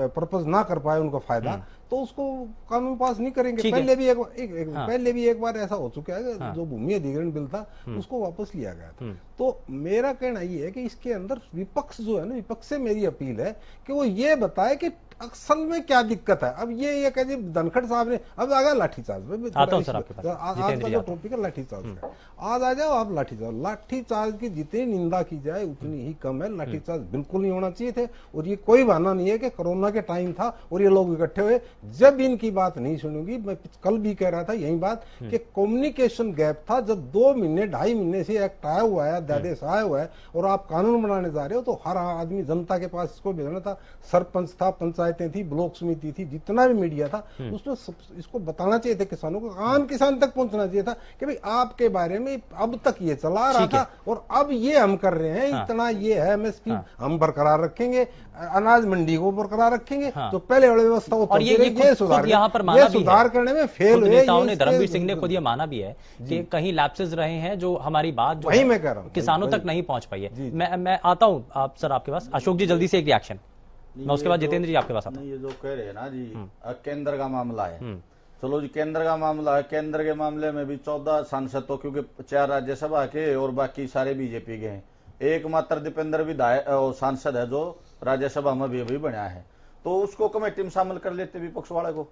पर्पज ना कर पाए उनका फायदा, तो उसको कानून पास नहीं करेंगे। पहले भी एक बार ऐसा हो चुका है, जो भूमि अधिग्रहण बिल था उसको वापस लिया गया था। तो मेरा कहना ये है कि इसके अंदर विपक्ष जो है ना, विपक्ष से मेरी अपील है कि वो ये बताए कि असल में क्या दिक्कत है। अब ये कहे धनखड़ साहब ने, अब आ गया लाठीचार्ज, आज का जो टॉपिक है लाठीचार्ज का, आज आ जाओ आप लाठीचार्ज। लाठीचार्ज की जितनी निंदा की जाए उतनी ही कम है। लाठीचार्ज बिल्कुल नहीं होना चाहिए थे, और ये कोई बहाना नहीं है कि कोरोना के टाइम था और ये लोग इकट्ठे हुए। जब इनकी बात नहीं सुनूंगी, मैं कल भी कह रहा था यही बात कि कम्युनिकेशन गैप था। जब 2 महीने 2.5 महीने से एक्ट आया हुआ है, अध्यादेश आया हुआ है, और आप कानून बनाने जा रहे हो, तो हर आदमी जनता के पास इसको भेजना था। सरपंच था, पंचायतें थी, ब्लॉक समिति थी, जितना भी मीडिया था, उसमें इसको बताना चाहिए था किसानों को, आम किसान तक पहुंचना चाहिए था कि भाई आपके बारे में अब तक ये चला रहा था और अब ये हम कर रहे हैं, इतना ये है एमएसपी हम बरकरार रखेंगे, अनाज मंडी को बरकरार रखेंगे। तो पहले वाली व्यवस्था और ये सुधार करने में फेल हुए। धर्मवीर सिंह ने खुद ये माना भी है कि कहीं लैप्सेस रहे हैं, जो हमारी बात वही मैं कह रहा हूँ किसानों तक नहीं पहुंच पाई है। मैं आता हूँ आप सर आपके पास, अशोक जी जल्दी से एक रिएक्शन, मैं उसके बाद जितेंद्र जी आपके पास आता हूं। ये जो कह रहे हैं ना जी, केंद्र का मामला है, चलो जी केंद्र का मामला है। केंद्र के मामले में भी 14 सांसद तो, क्योंकि 4 राज्यसभा के और बाकी सारे बीजेपी के हैं, एकमात्र दीपेंद्र विधायक सांसद है जो राज्यसभा में भी अभी बना है, तो उसको कमेटी में शामिल कर लेते विपक्ष वाले को।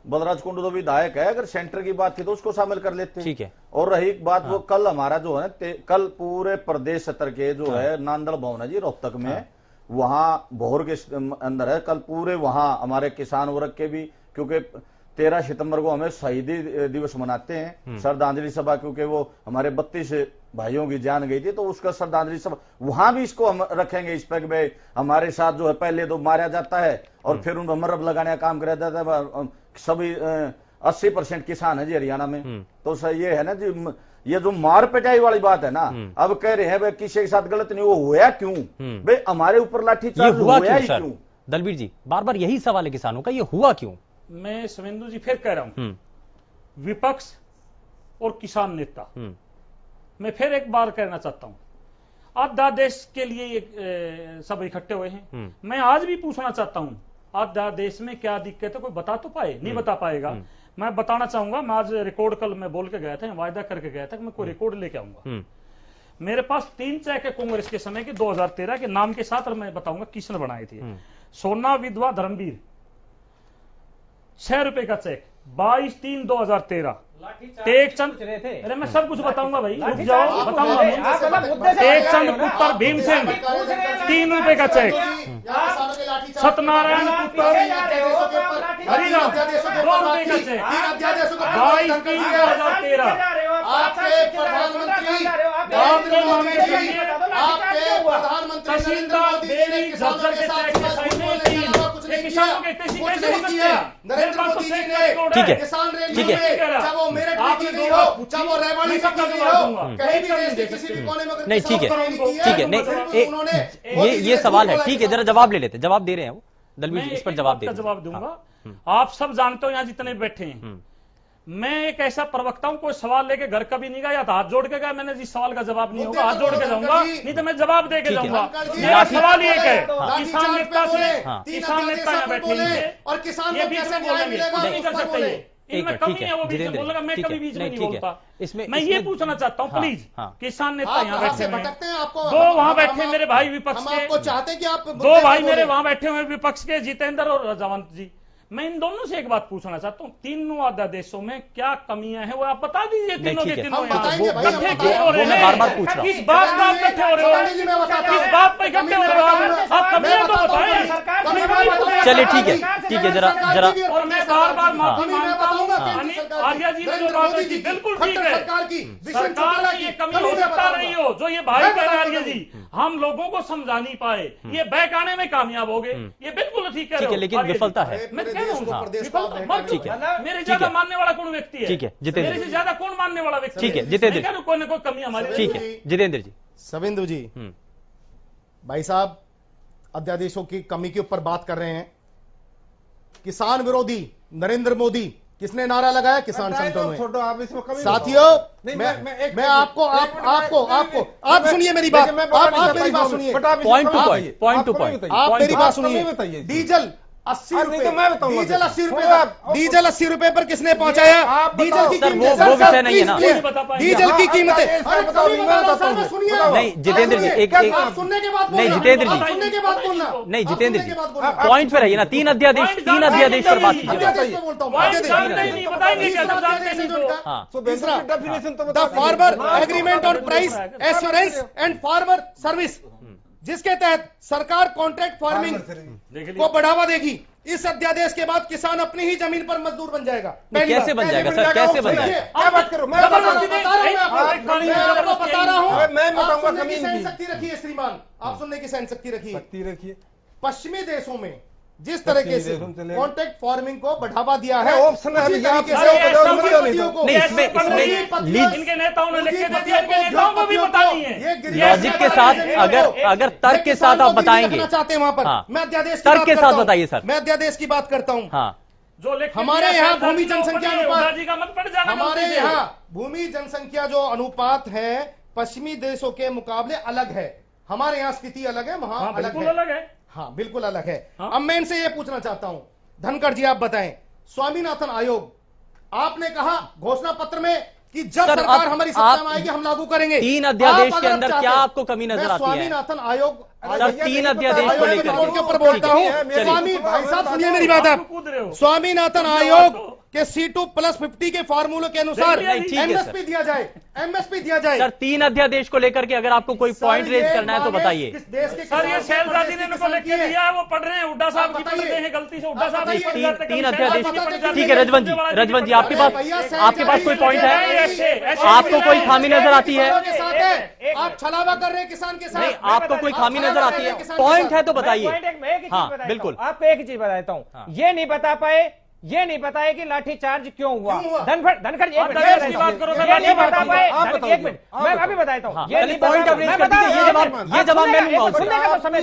बलराज कुंडू तो विधायक है, अगर सेंटर की बात थी तो उसको शामिल कर लेते। ठीक है। और रही वो कल हमारा जो है, कल पूरे प्रदेश स्तर के जो है नांदड़ भवन है जी रोहतक में, वहां भोर के अंदर है, कल पूरे वहां हमारे किसान वर्ग के भी, क्योंकि 13 सितंबर को हमें शहीदी दिवस मनाते हैं, श्रद्धांजलि सभा, क्योंकि वो हमारे 32 भाइयों की जान गई थी, तो उसका श्रद्धांजलि सभा वहां भी इसको हम रखेंगे इस पे भाई हमारे साथ जो है पहले तो मारा जाता है और फिर उनको मरहम लगाने का काम किया जाता है। सभी 80% किसान है जी हरियाणा में, तो सर ये है ना जी, ये जो मार पिटाई वाली बात है ना, अब कह रहे हैं भाई किसी के साथ गलत नहीं, वो हुआ क्यों भाई, हमारे ऊपर लाठीचार्ज हुआ क्यों? दलबीर जी बार बार यही सवाल है किसानों का, ये हुआ क्यों? मैं शुभेंदु जी फिर कह रहा हूं, विपक्ष और किसान नेता, मैं फिर एक बार कहना चाहता हूं, अध्यादेश के लिए सब इकट्ठे हुए हैं। मैं आज भी पूछना चाहता हूं, अध्यादेश में क्या दिक्कत है, कोई बता तो पाए? नहीं बता पाएगा। मैं बताना चाहूंगा, मैं आज रिकॉर्ड कल मैं बोल के गया था, वायदा करके गया था कि मैं कोई रिकॉर्ड लेके आऊंगा। मेरे पास 3 चेक है कांग्रेस के समय के 2013 के नाम के साथ, और मैं बताऊंगा किसने बनाए थे। सोना विधवा धर्मवीर 6 रुपए का चेक 22/3/2013। टेकचंद, अरे मैं सब कुछ बताऊंगा भाई, रुक जाओ बताऊंगा। टेकचंद पुत्र भीमसेन 3 रुपए का चेक। सत्यनारायण पुत्र हरिराम 2 रुपए का चेक 22/3/2013। तहसीलदार देवी झज्जर के चेक के साइन में 3 किसानों के कैसे हो सकते हैं? मेरे पास तो चेक का रिकॉर्ड है। किसान रैली में वो मेरे आपने दो चाहे वो रैली का जवाब दूंगा, कहीं भी नहीं दे किसी भी कोने में। नहीं ठीक है नहीं, ये सवाल है, ठीक है, जरा जवाब ले लेते, जवाब दे रहे हैं वो दलबीर जी, इस पर जवाब दे, जवाब दूंगा। आप सब जानते हो यहाँ जितने बैठे हैं, मैं एक ऐसा प्रवक्ता हूं, कोई सवाल लेके घर कभी नहीं गया, हाथ जोड़ के गया, मैंने जिस सवाल का जवाब नहीं होगा हाथ जोड़ के जाऊंगा, नहीं तो मैं जवाब दे के जाऊंगा। मेरा सवाल एक है, किसान नेता से किसान नेता यहाँ बैठे और किसान ये बीच में बोलेंगे, नहीं कर सकते, इनमें कमी है, वो बीच में बोलेगा, मैं कभी बीच में नहीं बोलता। मैं ये पूछना चाहता हूँ प्लीज, किसान नेता यहाँ बैठे हैं, 2 वहां बैठे मेरे भाई विपक्ष के, 2 भाई मेरे वहां बैठे हुए विपक्ष के, जितेंद्र और जवंत जी, मैं इन दोनों से एक बात पूछना चाहता हूँ, तीनों अध्यादेशों में क्या कमियां हैं वो आप बता दीजिए। तीनों के तीनों इकट्ठे क्यों हो रहे हैं? बार-बार पूछ रहा हूं। किस बात पर आप इकट्ठे हो रहे हो? किस बात पर इकट्ठे हो रहे हो? आप कमियां तो बताएं। चलिए ठीक है, जरा और मैं बार-बार माफी मांगता हूँ। आर्या जी ने जो बात की बिल्कुल ठीक है, सरकार में ये कमी हो सकता रही हो जो ये भाई कह रहे हैं आर्या जी, हम लोगों को समझा नहीं पाए, ये बहकाने में कामयाब हो गए, ये बिल्कुल ठीक है। लेकिन विफलता है। मैं कह रहा हूँ ठीक है, मेरे ज्यादा मानने वाला कौन व्यक्ति है? ठीक है जितेंद्र, मेरे से ज्यादा कौन मानने वाला व्यक्ति? ठीक है जितेंद्र, कोई ना कोई कमी हमारी। ठीक है जितेंद्र जी। सविंदु जी, भाई साहब अध्यादेशों की कमी के ऊपर बात कर रहे हैं। किसान विरोधी नरेंद्र मोदी किसने नारा लगाया? किसान संगठनों ने। साथियों मैं आपको आप सुनिए मेरी बात, आप मेरी बात सुनिए, पॉइंट टू पॉइंट आप मेरी बात सुनिए। डीजल 80 रुपए, डीजल 80 रुपए, डीजल 80 रुपए पर किसने पहुंचाया? डीजल की कीमत वो विषय नहीं है ना, डीजल की कीमतें। नहीं जितेंद्र जी, एक सुनने के बाद नहीं जितेंद्र जी, सुनने के बाद बोलना, नहीं जितेंद्र जी, पॉइंट पे रहिए ना। तीन अध्यादेश पर बात कीजिए। The farmer agreement on price assurance and farmer service, जिसके तहत सरकार कॉन्ट्रैक्ट फार्मिंग को बढ़ावा देगी। इस अध्यादेश के बाद किसान अपनी ही जमीन पर मजदूर बन जाएगा। कैसे बन जाएगा सर, कैसे बन जाएगा? क्या बात करो, मैं बता रहा हूं, मैं बताऊंगा। जमीन की शक्ति रखिए श्रीमान, आप सुनने की सहन शक्ति रखिए। पश्चिमी देशों में जिस तरीके से कॉन्ट्रैक्ट फार्मिंग को बढ़ावा दिया है, ऑप्शन है इनके नेताओं ने लिख के दिया, इनके नेताओं को भी बतानी है। लॉजिक के साथ, अगर तर्क के साथ आप बताएंगे चाहते हैं वहां पर, मैं अध्यादेश तर्क के साथ बताइए सर। मैं अध्यादेश की बात करता हूं। जो हमारे यहाँ भूमि जनसंख्या अनुपात, हमारे यहाँ भूमि जनसंख्या जो अनुपात है पश्चिमी देशों के मुकाबले अलग है। हमारे यहाँ स्थिति अलग है, वहां अलग है। हाँ बिल्कुल अलग है। अब मैं इनसे यह पूछना चाहता हूं, धनखड़ जी आप बताएं, स्वामीनाथन आयोग, आपने कहा घोषणा पत्र में कि जब सरकार हमारी सत्ता में आएगी हम लागू करेंगे। तीन अध्यादेश के अंदर क्या आपको कमी नजर आती है? स्वामीनाथन आयोग सर, तीन अध्यादेश को लेकर के ऊपर बोलता हूं। स्वामी भाई साहब सुनिए मेरी बात, आप स्वामीनाथन आयोग के C2+50 के फार्मूले के अनुसार एमएसपी दिया जाए, एमएसपी दिया जाए। सर, तीन अध्यादेश को लेकर के अगर आपको कोई पॉइंट रेज करना है तो बताइए। सर ये शैलजादी ने इनको लिख के दिया है, वो पढ़ रहे हैं, हुड्डा साहब की पढ़ रहे हैं गलती से, हुड्डा साहब तीन अध्यादेश। ठीक है रजवन जी आपके पास कोई पॉइंट है? आपको कोई खामी नजर आती है? आप छलावा कर रहे हैं किसान के साथ। नहीं, आपको कोई खामी नजर आती है? पॉइंट है तो बताइए। हाँ बिल्कुल, आपको एक चीज बताता हूँ, ये नहीं बता पाए, ये नहीं बताया कि लाठीचार्ज क्यों हुआ। धनखड़ ये नहीं बता पाए, एक मिनट मैं अभी बताता हूँ। ये जवाब मैं लूंगा, सुनने का तो समय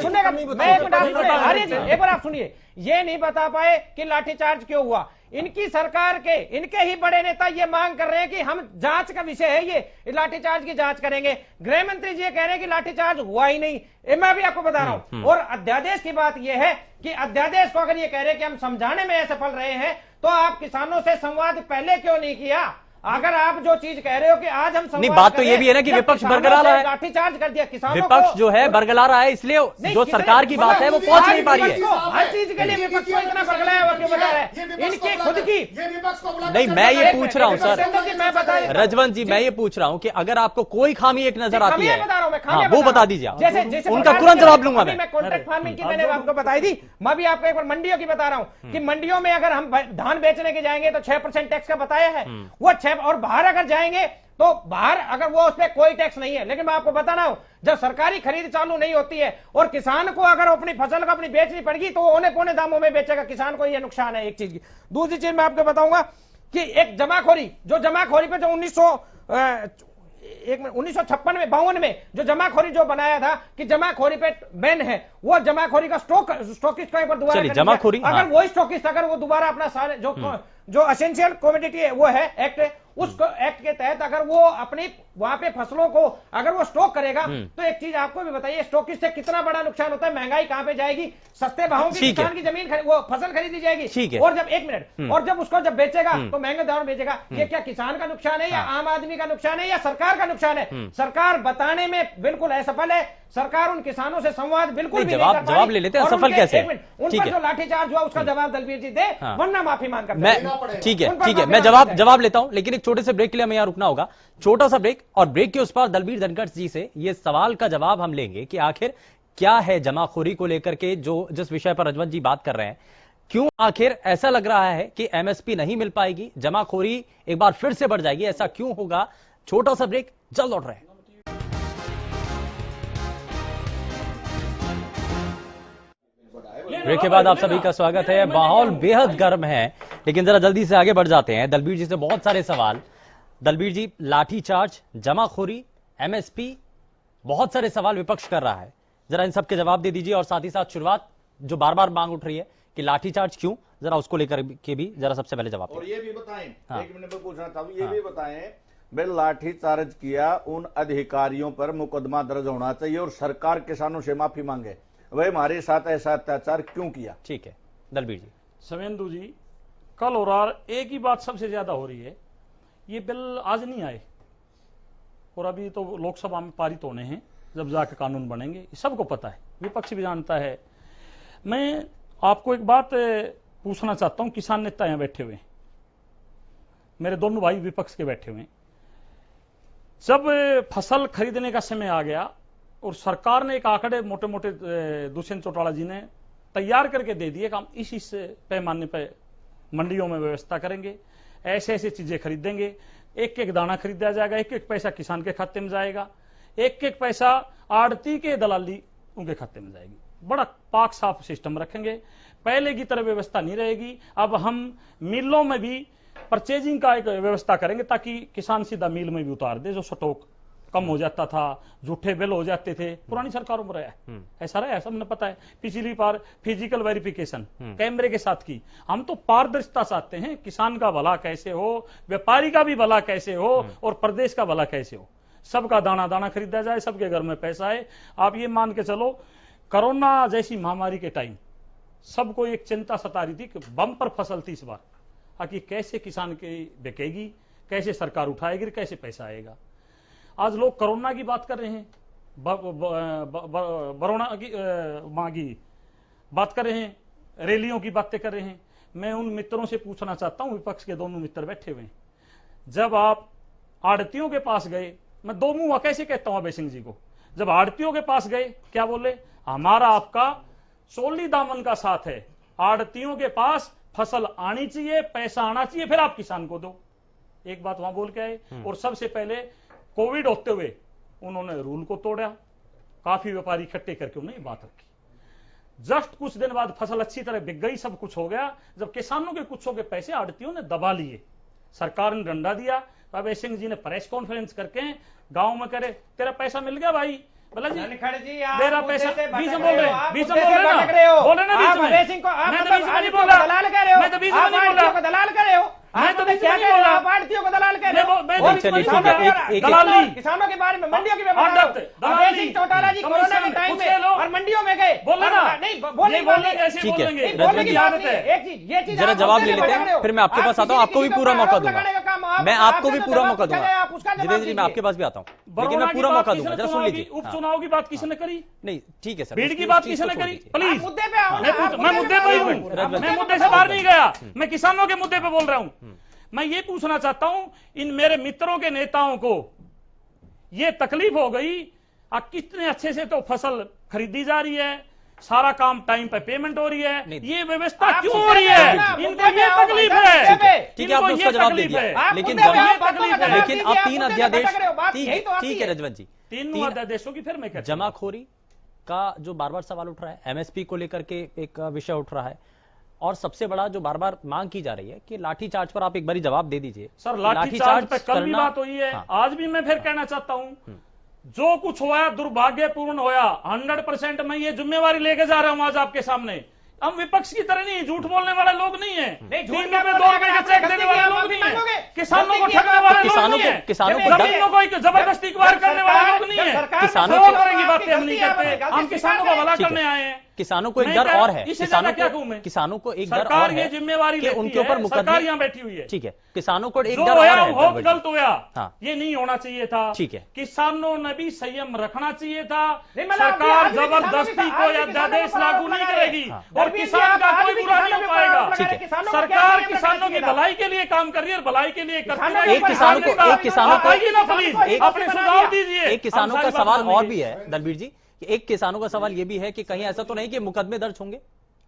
सुनने का। मैं एक बार आप सुनिए, ये नहीं बता पाए कि लाठीचार्ज क्यों हुआ। इनकी सरकार के इनके ही बड़े नेता ये मांग कर रहे हैं कि हम जांच का विषय है, ये लाठीचार्ज की जांच करेंगे। गृह मंत्री जी कह रहे हैं कि लाठीचार्ज हुआ ही नहीं। मैं भी आपको बता रहा हूं। और अध्यादेश की बात यह है कि अध्यादेश को अगर ये कह रहे हैं कि हम समझाने में असफल रहे हैं, तो आप किसानों से संवाद पहले क्यों नहीं किया? अगर आप जो चीज कह रहे हो कि आज हम नहीं, बात तो ये भी है ना कि विपक्ष बरकरार रहा है, लाठीचार्ज कर दिया किसानों को। विपक्ष जो है बरकरार रहा है, इसलिए जो सरकार की बात है वो पहुंच नहीं पा रही है। हर चीज के लिए विपक्ष को इतना बरगलाया हुआ क्यों बता रहा है? इनकी खुद की नहीं, मैं ये पूछ रहा हूँ सर, रजवन जी मैं ये पूछ रहा हूँ कि अगर आपको कोई खामी एक नजर आती है वो बता दीजिए, उनका तुरंत जवाब लूंगा मैं। कॉन्ट्रैक्ट फार्मिंग की मैंने आपको बताई थी, मैं भी आपको एक बार मंडियों की बता रहा हूँ कि मंडियों में अगर हम धान बेचने के जाएंगे तो 6% टैक्स का बताया है वो 6, और बाहर अगर जाएंगे तो बाहर अगर वो उसमें कोई टैक्स नहीं है। लेकिन मैं आपको बताना हूं, जब सरकारी खरीद चालू नहीं होती है और किसान को अगर अपनी फसल को अपनी बेचनी पड़ेगी तो औने पौने दामों में बेचेगा, किसान को ये नुकसान है एक चीज की। दूसरी चीज मैं आपको बताऊंगा कि एक जमाखोरी पे जो 1956 में जो जमाखोरी जो बनाया था कि जमाखोरी पे बैन है, वो जमाखोरी का स्टॉकिस्ट को एक बार दोबारा जमाखोरी, अगर वही स्टॉकिस्ट अगर वो दोबारा अपना सारे जो जो एसेंशियल कमोडिटी है वो है एक्ट, उस एक्ट के तहत अगर वो अपनी वहां पे फसलों को अगर वो स्टॉक करेगा तो एक चीज आपको भी बताइए, स्टॉकिस्ट से कितना बड़ा नुकसान होता है, महंगाई कहां पे जाएगी, सस्ते भावों की किसान की जमीन वो फसल खरीदी जाएगी, और जब 1 मिनट और जब उसको जब बेचेगा तो महंगे दाम बेचेगा। ये क्या किसान का नुकसान है या आम आदमी का नुकसान है या सरकार का नुकसान है? सरकार बताने में बिल्कुल असफल है, सरकार उन किसानों से संवाद बिल्कुल भी नहीं कर पाई। जवाब ले लेते हैं, सफल कैसे? उन पर जो लाठीचार्ज हुआ उसका जवाब दलबीर जी दे, वरना माफी मांग कर। ठीक है, मैं जवाब लेता हूं, लेकिन एक छोटे से ब्रेक के लिए हमें यहां रुकना होगा, छोटा सा ब्रेक, और ब्रेक के उस पर दलबीर धनखड़ जी से ये सवाल का जवाब हम लेंगे कि आखिर क्या है जमाखोरी को लेकर के जिस विषय पर रजवंत जी बात कर रहे हैं, क्यों आखिर ऐसा लग रहा है कि एमएसपी नहीं मिल पाएगी, जमाखोरी एक बार फिर से बढ़ जाएगी, ऐसा क्यों होगा? छोटा सा ब्रेक, जल्द लौट रहे हैं। ब्रेक के बाद आप सभी का स्वागत है। माहौल बेहद गर्म है, लेकिन जरा जल्दी से आगे बढ़ जाते हैं। दलबीर जी से बहुत सारे सवाल। दलबीर जी, लाठीचार्ज, जमाखोरी, एमएसपी, बहुत सारे सवाल विपक्ष कर रहा है, जरा इन सब के जवाब दे दीजिए। और साथ ही साथ शुरुआत जो बार बार मांग उठ रही है कि लाठीचार्ज क्यों, जरा उसको लेकर के भी जरा सबसे पहले जवाब। और ये भी बताएं, हाँ। 1 मिनट में पूछना था, ये भी बताएं बिल लाठीचार्ज किया उन अधिकारियों पर मुकदमा दर्ज होना चाहिए और सरकार किसानों से माफी मांगे, वह हमारे साथ ऐसा अत्याचार क्यों किया? ठीक है दलबीर जी। सवेंदु जी, कल और आज एक ही बात सबसे ज्यादा हो रही है, ये बिल आज नहीं आए और अभी तो लोकसभा में पारित होने हैं, जब जाके कानून बनेंगे, सबको पता है, विपक्ष भी जानता है। मैं आपको एक बात पूछना चाहता हूं, किसान नेता यहां बैठे हुए, मेरे दोनों भाई विपक्ष के बैठे हुए, जब फसल खरीदने का समय आ गया और सरकार ने एक आंकड़े मोटे मोटे दुष्यंत चौटाला जी ने तैयार करके दे दिए कि हम इस पैमाने पर मंडियों में व्यवस्था करेंगे, ऐसे ऐसे चीजें खरीदेंगे, एक एक दाना खरीदा जाएगा, एक एक पैसा किसान के खाते में जाएगा, एक एक पैसा आड़ती के दलाली उनके खाते में जाएगी, बड़ा पाक साफ सिस्टम रखेंगे, पहले की तरह व्यवस्था नहीं रहेगी। अब हम मिलों में भी परचेजिंग का एक व्यवस्था करेंगे ताकि किसान सीधा मिल में भी उतार दे, जो स्टॉक कम हो जाता था, झूठे बिल हो जाते थे, पुरानी सरकारों में रहा है, ऐसा रहा है, सबने पता है। पिछली बार फिजिकल वेरिफिकेशन कैमरे के साथ की, हम तो पारदर्शिता चाहते हैं, किसान का भला कैसे हो, व्यापारी का भी भला कैसे हो और प्रदेश का भला कैसे हो, सबका दाना दाना खरीदा जाए, सबके घर में पैसा है। आप ये मान के चलो, कोरोना जैसी महामारी के टाइम सबको एक चिंता सता रही थी कि बम्पर फसल थी इस बार, कि कैसे किसान की बिकेगी, कैसे सरकार उठाएगी, कैसे पैसा आएगा। आज लोग कोरोना की बात कर रहे हैं, बरोना की मां की बात कर रहे हैं, रैलियों की बातें कर रहे हैं। मैं उन मित्रों से पूछना चाहता हूं, विपक्ष के दोनों मित्र बैठे हुए हैं, जब आप आड़तियों के पास गए, मैं दो मुंह कैसे कहता हूं अभय सिंह जी को, जब आड़तियों के पास गए क्या बोले? हमारा आपका सोली दामन का साथ है, आड़तियों के पास फसल आनी चाहिए, पैसा आना चाहिए, फिर आप किसान को दो। एक बात वहां बोल के आए। और सबसे पहले कोविड होते हुए उन्होंने रूल को तोड़ा, काफी व्यापारी इकट्ठे करके उन्होंने बात रखी। जस्ट कुछ दिन बाद फसल अच्छी तरह बिक गई, सब कुछ हो गया, जब किसानों के कुछों के पैसे आड़तियों ने दबा लिए, सरकार ने डंडा दिया। अभय सिंह जी ने प्रेस कॉन्फ्रेंस करके गांव में करे, तेरा पैसा मिल गया भाई, बोला जी मेरा पैसा, बीच में बोल रहे ना, बोले ना बीच में, मैं तो बीच में नहीं बोल रहा, मैं तो बीच में नहीं बोल रहा, दलाल कर रहे हो, मैं तो बीच में नहीं बोल रहा, पार्टियों को दलाल कर रहे हो, दलाली किसानों के बारे में, मंडियों की दलाली, चौटाला जी कोरोना के टाइम में और मंडियों में गए, बोले ना, नहीं बोलने ऐसे बोलेंगे, बोलने की आदत है। एक चीज, ये चीज जरा जवाब ले लेते हैं, फिर मैं आपके पास आता हूं, आपको भी पूरा मौका दूंगा, मैं आपको भी पूरा मौका दूंगा, जितेंद्र जी मैं आपके पास भी आता हूं, लेकिन मैं पूरा मौका दूंगा, जरा सुन लीजिए। उपचुनाव की बात किसने करी? नहीं ठीक है सर, भीड़ की बात किसने करी? प्लीज मुद्दे पे आओ, मैं मुद्दे पे ही हूं, मैं मुद्दे से बाहर नहीं गया, मैं किसानों के मुद्दे पे बोल रहा हूं। मैं ये पूछना चाहता हूं, इन मेरे मित्रों के नेताओं को ये तकलीफ हो गई, कितने अच्छे से तो फसल खरीदी जा रही है, सारा काम टाइम पे पेमेंट हो रही है, ये व्यवस्था क्यों हो रही है? इनको ये तकलीफ है, ठीक है, आपने उसका जवाब दे दिया, लेकिन आप 3 अध्यादेश, ठीक है रजवंत जी, 3 अध्यादेशों की फिर मैं कहता हूं, जमाखोरी का जो बार बार सवाल उठ रहा है, एमएसपी को लेकर के एक विषय उठ रहा है, और सबसे बड़ा जो बार बार मांग की जा रही है कि लाठीचार्ज पर आप एक बार जवाब दे दीजिए। सर लाठीचार्ज पे कल भी बात हुई है, आज भी मैं फिर कहना चाहता हूं, जो कुछ हुआ दुर्भाग्यपूर्ण हुआ, 100% मैं ये जिम्मेवारी लेके जा रहा हूं आज आपके सामने हम विपक्ष की तरह नहीं, झूठ बोलने वाले लोग नहीं है, नहीं, 3 रुपए 2 रुपए का चेक देने वाले लोग नहीं है, किसानों को ठगने वाले लोग नहीं है, जमीनों को जबरदस्ती एक्वायर करने वाले लोग नहीं है। किसानों की बातें हम नहीं करते, हम किसानों का भला करने आए हैं। किसानों को एक डर और है, किसानों क्या कहूं मैं, किसानों को एक डर सरकार और ये है जिम्मेवारी कि उनके ऊपर मुकदमे, सरकार यहाँ बैठी हुई है। ठीक है, किसानों को एक जो डर और होया है, बहुत गलत होया, हाँ। ये नहीं होना चाहिए था। ठीक है, किसानों ने भी संयम रखना चाहिए था। मतलब सरकार जबरदस्ती कोई अध्यादेश लागू नहीं करेगी और किसान का कोई बुरा नहीं हो पाएगा। ठीक है, सरकार किसानों की भलाई के लिए काम कर रही है और भलाई के लिए करती है। एक किसानों को आइए ना प्लीज, अपने सुझाव दीजिए। एक किसानों का सवाल और भी है दलबीर जी, एक किसानों का सवाल ये भी है कि कहीं ऐसा तो नहीं कि मुकदमे दर्ज होंगे,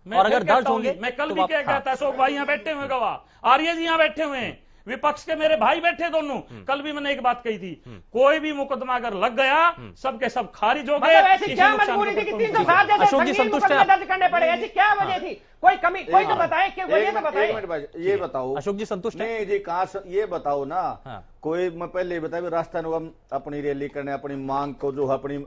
और अगर दर्ज होंगे मैं कल भी क्या कहता, अशोक भाई यहाँ बैठे हुए गवाह, आर्य जी यहाँ बैठे हुए हैं, विपक्ष के मेरे भाई बैठे दोनों। कल भी मैंने एक बात कही थी, कोई भी मुकदमा अगर लग गया सबके सब खारिज हो गए। ऐसी क्या मजबूरी थी कि 307 जैसे संगीन मुकदमे दर्ज करने पड़े? ऐसी क्या वजह थी? कोई कमी, कोई तो बताए, ये तो बताए। ये बताओ अशोक जी संतुष्ट है? नहीं जी, कहाँ ये बताओ ना। कोई मैं पहले ही बताया, रास्ता हम अपनी रैली करने, अपनी मांग को जो अपनी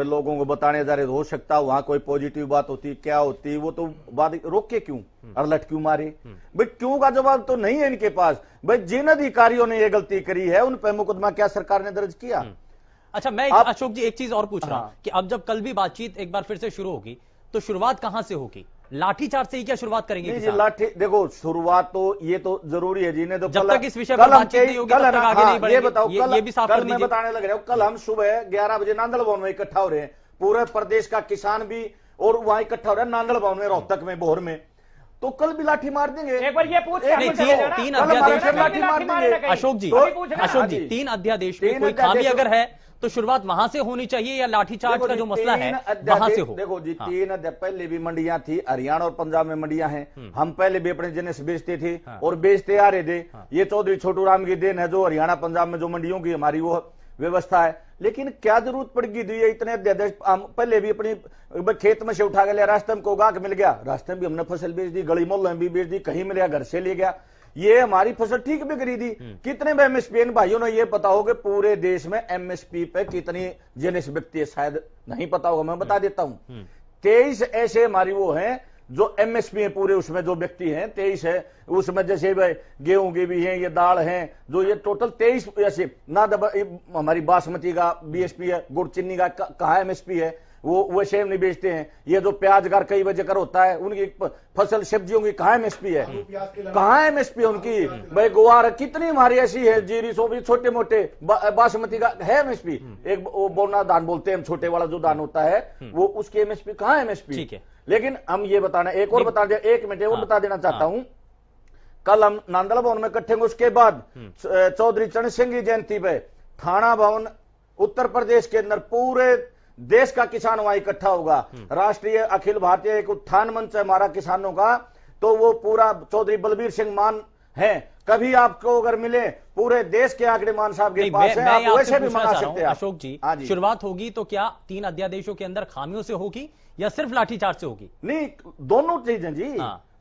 लोगों को बताने जा रहे, हो सकता वहां कोई पॉजिटिव बात होती, क्या होती, वो तो बात रोक के क्यों और लट क्यों मारे भाई? क्यों का जवाब तो नहीं है इनके पास भाई। जिन अधिकारियों ने ये गलती करी है उन पर मुकदमा क्या सरकार ने दर्ज किया? अच्छा, मैं अशोक जी एक चीज और पूछ रहा हूं कि अब जब कल भी बातचीत एक बार फिर से शुरू होगी तो शुरुआत कहां से होगी? लाठीचार्ज से ही क्या शुरुआत करेंगे? नहीं जी, लाठी देखो, शुरुआत तो ये तो जरूरी है जी ने तो जब तक इस विषय पर बातचीत नहीं होगी तब तक आगे नहीं बढ़ेंगे। ये बताओ, ये भी साफ कर दीजिए। मैं बताने लग रहा हूं, कल हम सुबह 11 बजे नांदल भवन में इकट्ठा हो रहे हैं, पूरे प्रदेश का किसान भी, और वहां इकट्ठा हो रहा है नांदल भवन में, रोहतक में, भोर में। तो कल भी लाठी मार देंगे। एक बार ये पूछ तीन अध्यादेश लाठी मार देंगे। अशोक जी 3 अध्यादेश में कोई खामी अगर है तो शुरुआत वहां से होनी चाहिए या लाठीचार्ज का जो मसला है वहां से हो? देखो जी, 3 अध्यादेश पहले भी मंडियां थी, हरियाणा और पंजाब में मंडियां हैं, हम पहले भी अपने जिन्स बेचते थे और बेचते आ रहे थे। ये चौधरी छोटू राम की देन है जो हरियाणा पंजाब में जो मंडियों की हमारी वो व्यवस्था है। लेकिन क्या जरूरत पड़ेगी दी इतने अध्यादेश? हम पहले भी अपनी खेत में से उठा के लिया, रास्ते में को गाहक मिल गया, रास्ते में भी हमने फसल बेच दी, गली मोहल्ले में भी बेच दी, कहीं मिल गया घर से ले गया, ये हमारी फसल ठीक भी करी थी। कितने में एमएसपी, भाइयों ने ये पता होगा पूरे देश में एमएसपी पे कितनी जिनिस बिकती है? शायद नहीं पता होगा, मैं बता देता हूं। 23 ऐसे हमारी वो हैं जो एमएसपी है पूरे, उसमें जो व्यक्ति हैं 23 है, उसमें जैसे गेहूं की भी हैं, ये दाल हैं, जो ये टोटल 23 ऐसे ना हमारी बासमती का बीएसपी है, गुड़ चीनी का कहाँ एमएसपी है, वो सेम नहीं बेचते हैं। ये जो प्याज का कई वजह कर होता है, उनकी फसल सब्जियों की कहाँ एमएसपी है? कहाँ एमएसपी है उनकी? भाई गुवार कितनी हमारी ऐसी है, जीरी सोबी छोटे मोटे, बासमती का है एमएसपी, एक वो बोना धान बोलते हैं हम, छोटे वाला जो धान होता है वो, उसकी एमएसपी कहाँ एमएसपी? ठीक है, लेकिन हम ये बताना, एक और बता दे, 1 मिनट और बता देना चाहता हूं। कल हम नांदल भवन में इकट्ठे होंगे, उसके बाद चौधरी चरण सिंह की जयंती पे थाना भवन उत्तर प्रदेश के अंदर पूरे देश का किसान वहां इकट्ठा होगा। राष्ट्रीय अखिल भारतीय एक उत्थान मंच है हमारा किसानों का, तो वो पूरा चौधरी बलबीर सिंह मान है, कभी आपको अगर मिले पूरे देश के आंकड़े मान साहब के पास है, आप वैसे भी मंगा सकते हैं। अशोक जी, शुरुआत होगी तो क्या 3 अध्यादेशों के अंदर खामियों से होगी या सिर्फ लाठीचार्ज से होगी? नहीं, दोनों चीजें जी,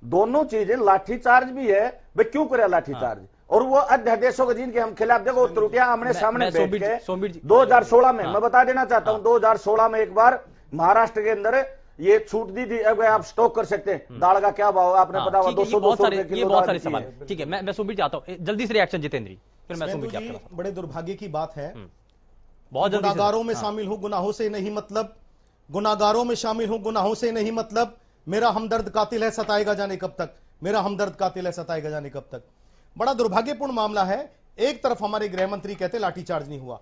दोनों चीजें। लाठीचार्ज भी है भाई, क्यों करे लाठीचार्ज? और वो अध्यादेशों के जिनके हम खिलाफ, देखो त्रुटियां हमने सामने बैठ के 2016 में मैं बता देना चाहता हूं, 2016 में एक बार महाराष्ट्र के अंदर ये छूट दी थी, अब आप स्टॉक कर सकते हैं। दाल का क्या भाव आपने पता हुआ? 200 बहुत सारे सवाल। ठीक है, मैं सुबीर चाहता हूं जल्दी से रिएक्शन जितेंद्र, फिर मैं सुबीर जी। बड़े दुर्भाग्य की बात है, बहुत जल्दी। गुनाहगारों में शामिल हूं, गुनाहों से नहीं मतलब, गुनाहगारों में शामिल हूं, गुनाहों से नहीं मतलब, मेरा हमदर्द कातिल है सताएगा जाने कब तक, मेरा हमदर्द कातिल है सताएगा जाने कब तक। बड़ा दुर्भाग्यपूर्ण मामला है। एक तरफ हमारे गृह मंत्री कहते लाठीचार्ज नहीं हुआ,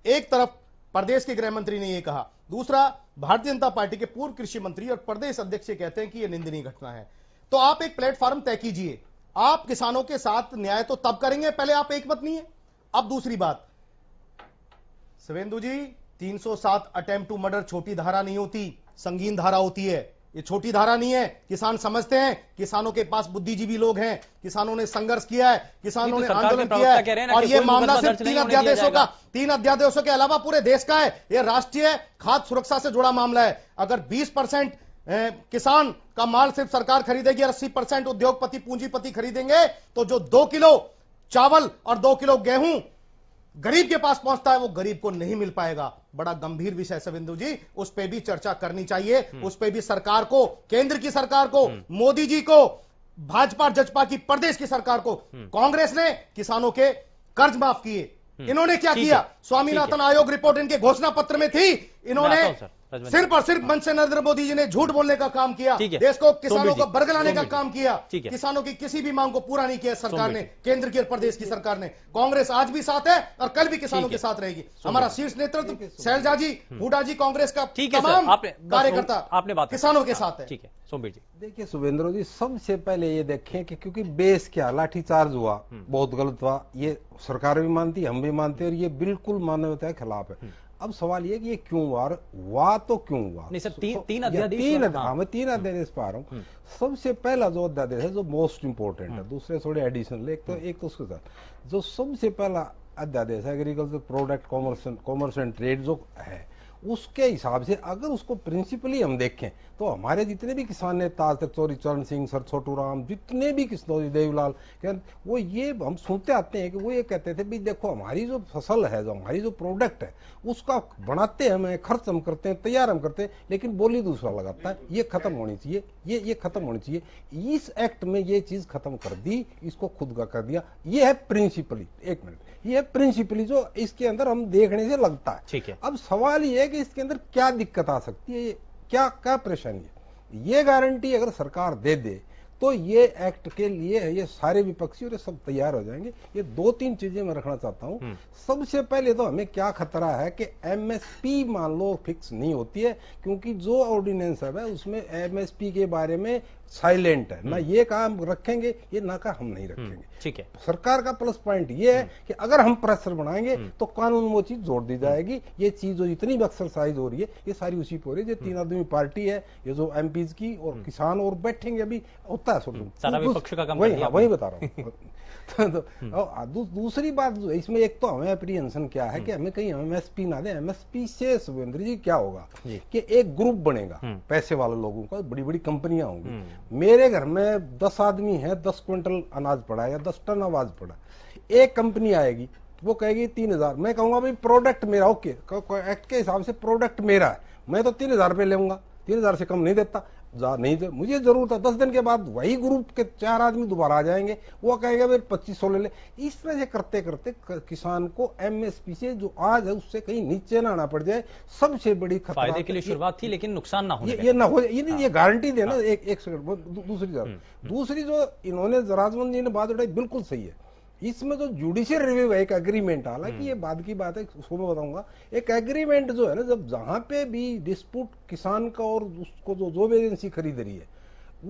एक तरफ प्रदेश के गृह मंत्री ने यह कहा, दूसरा भारतीय जनता पार्टी के पूर्व कृषि मंत्री और प्रदेश अध्यक्ष कहते हैं कि यह निंदनीय घटना है। तो आप एक प्लेटफॉर्म तय कीजिए, आप किसानों के साथ न्याय तो तब करेंगे, पहले आप एक मत नहीं है। अब दूसरी बात, शिवेंदु जी, 307 अटेम्प्ट टू मर्डर छोटी धारा नहीं होती, संगीन धारा होती है। ये छोटी धारा नहीं है, किसान समझते हैं, किसानों के पास बुद्धिजीवी लोग हैं, किसानों ने संघर्ष किया है, किसानों ने आंदोलन किया है, और ये मामला सिर्फ 3 अध्यादेशों का, 3 अध्यादेशों के अलावा पूरे देश का है। ये राष्ट्रीय खाद्य सुरक्षा से जुड़ा मामला है। अगर 20% किसान का माल सिर्फ सरकार खरीदेगी और 80% उद्योगपति पूंजीपति खरीदेंगे, तो जो 2 किलो चावल और 2 किलो गेहूं गरीब के पास पहुंचता है वो गरीब को नहीं मिल पाएगा। बड़ा गंभीर विषय शुभेंदु जी, उस पर भी चर्चा करनी चाहिए। उस पर भी सरकार को, केंद्र की सरकार को, मोदी जी को, भाजपा जजपा की प्रदेश की सरकार को, कांग्रेस ने किसानों के कर्ज माफ किए, इन्होंने क्या किया? स्वामीनाथन आयोग रिपोर्ट इनके घोषणा पत्र में थी, इन्होंने सिर्फ और सिर्फ मंच से नरेंद्र मोदी जी ने झूठ बोलने का काम किया, देश को, किसानों को बरगलाने का काम किया, किसानों की किसी भी मांग को पूरा नहीं किया सरकार ने, केंद्र की और प्रदेश की सरकार ने। कांग्रेस आज भी साथ है और कल भी किसानों के साथ रहेगी। हमारा शीर्ष नेतृत्व शैलजा जी, हुड्डा जी, कांग्रेस का तमाम कार्यकर्ता आपने बात किसानों के साथ है। ठीक है सोमवीर जी। देखिए शुभेंद्र जी, सबसे पहले ये देखें कि क्योंकि बेस क्या लाठीचार्ज हुआ, बहुत गलत हुआ, ये सरकार भी मानती, हम भी मानते हैं, और ये बिल्कुल मानवता के खिलाफ है। अब सवाल ये कि ये क्यों हुआ तो क्यों हुआ? नहीं सर, तीन अध्यादेश मैं तीन अध्यादेश पा रहा हूँ। सबसे पहला जो अध्यादेश है जो मोस्ट इंपोर्टेंट है, दूसरे थोड़े एडिशनल, एक तो उसके साथ जो सबसे पहला अध्यादेश है agriculture product commerce and trade जो है, उसके हिसाब से अगर उसको प्रिंसिपली हम देखें तो हमारे जितने भी किसान नेता आज तक, चौरी चरण सिंह, सर छोटू राम, जितने भी किसान, देवलाल, वो ये हम सुनते आते हैं कि वो ये कहते थे भी देखो हमारी जो फसल है, जो हमारी जो प्रोडक्ट है, उसका बनाते हम, खर्च हम करते हैं, तैयार हम करते हैं, लेकिन बोली दूसरा लगाता है। ये खत्म होनी चाहिए, ये खत्म होनी चाहिए। इस एक्ट में ये चीज खत्म कर दी, इसको खुद का कर दिया। ये है प्रिंसिपली, एक मिनट, ये है प्रिंसिपली जो इसके अंदर हम देखने से लगता है। ठीक है। अब सवाल ये है कि इसके अंदर क्या दिक्कत आ सकती है, क्या परेशानी है? ये गारंटी अगर सरकार दे दे तो ये एक्ट के लिए ये सारे विपक्षी और ये सब तैयार हो जाएंगे। ये दो तीन चीजें मैं रखना चाहता हूं। सबसे पहले तो हमें क्या खतरा है कि एमएसपी मान लो फिक्स नहीं होती है, क्योंकि जो ऑर्डिनेंस है उसमें एमएसपी के बारे में साइलेंट है, ना ये काम रखेंगे, ये ना का हम नहीं रखेंगे। ठीक है। सरकार का प्लस पॉइंट ये है कि अगर हम प्रेशर बढ़ाएंगे तो कानून वो चीज जोड़ दी जाएगी। ये चीज जो जितनी भी एक्सरसाइज हो रही है ये सारी उसी पर हो रही है। जो तीन आदमी पार्टी है, ये जो एमपीज की और किसान और बैठेंगे, अभी होता है सारा विपक्ष का काम, वही बता रहा हूँ। दूसरी बात इसमें एक तो हमें एप्रीहेंशन क्या है कि हमें कहीं एमएसपी ना दे। एमएसपी से शुभेंद्र जी क्या होगा कि एक ग्रुप बनेगा पैसे वाले लोगों का, बड़ी बड़ी कंपनियां होंगी। मेरे घर में 10 आदमी है, 10 क्विंटल अनाज पड़ा है या 10 टन अनाज पड़ा, एक कंपनी आएगी, वो कहेगी 3000, मैं कहूंगा भाई प्रोडक्ट मेरा, ओके एक्ट के हिसाब से प्रोडक्ट मेरा है, मैं तो 3000 रुपये लूंगा, 3000 से कम नहीं देता, नहीं दे, मुझे जरूरत है। 10 दिन के बाद वही ग्रुप के 4 आदमी दोबारा आ जाएंगे, वो कहेंगे भाई 2500 ले ले। इस तरह से करते करते किसान को एमएसपी से जो आज है उससे कहीं नीचे ना आना पड़ जाए। सबसे बड़ी खतरा, फायदे के लिए शुरुआत थी लेकिन नुकसान ना हो, ये ना हो, ये गारंटी देना। एक सेकंड, दूसरी जो इन्होंने राजवंत जी ने बात उठाई बिल्कुल सही है। इसमें जो जुडिशियल रिव्यू है, एक एग्रीमेंट, हालांकि ये बाद की बात है, उसको मैं बताऊंगा। एक एग्रीमेंट जो है ना, जब जहां पे भी डिस्प्यूट किसान का और उसको जो भी एजेंसी खरीद रही है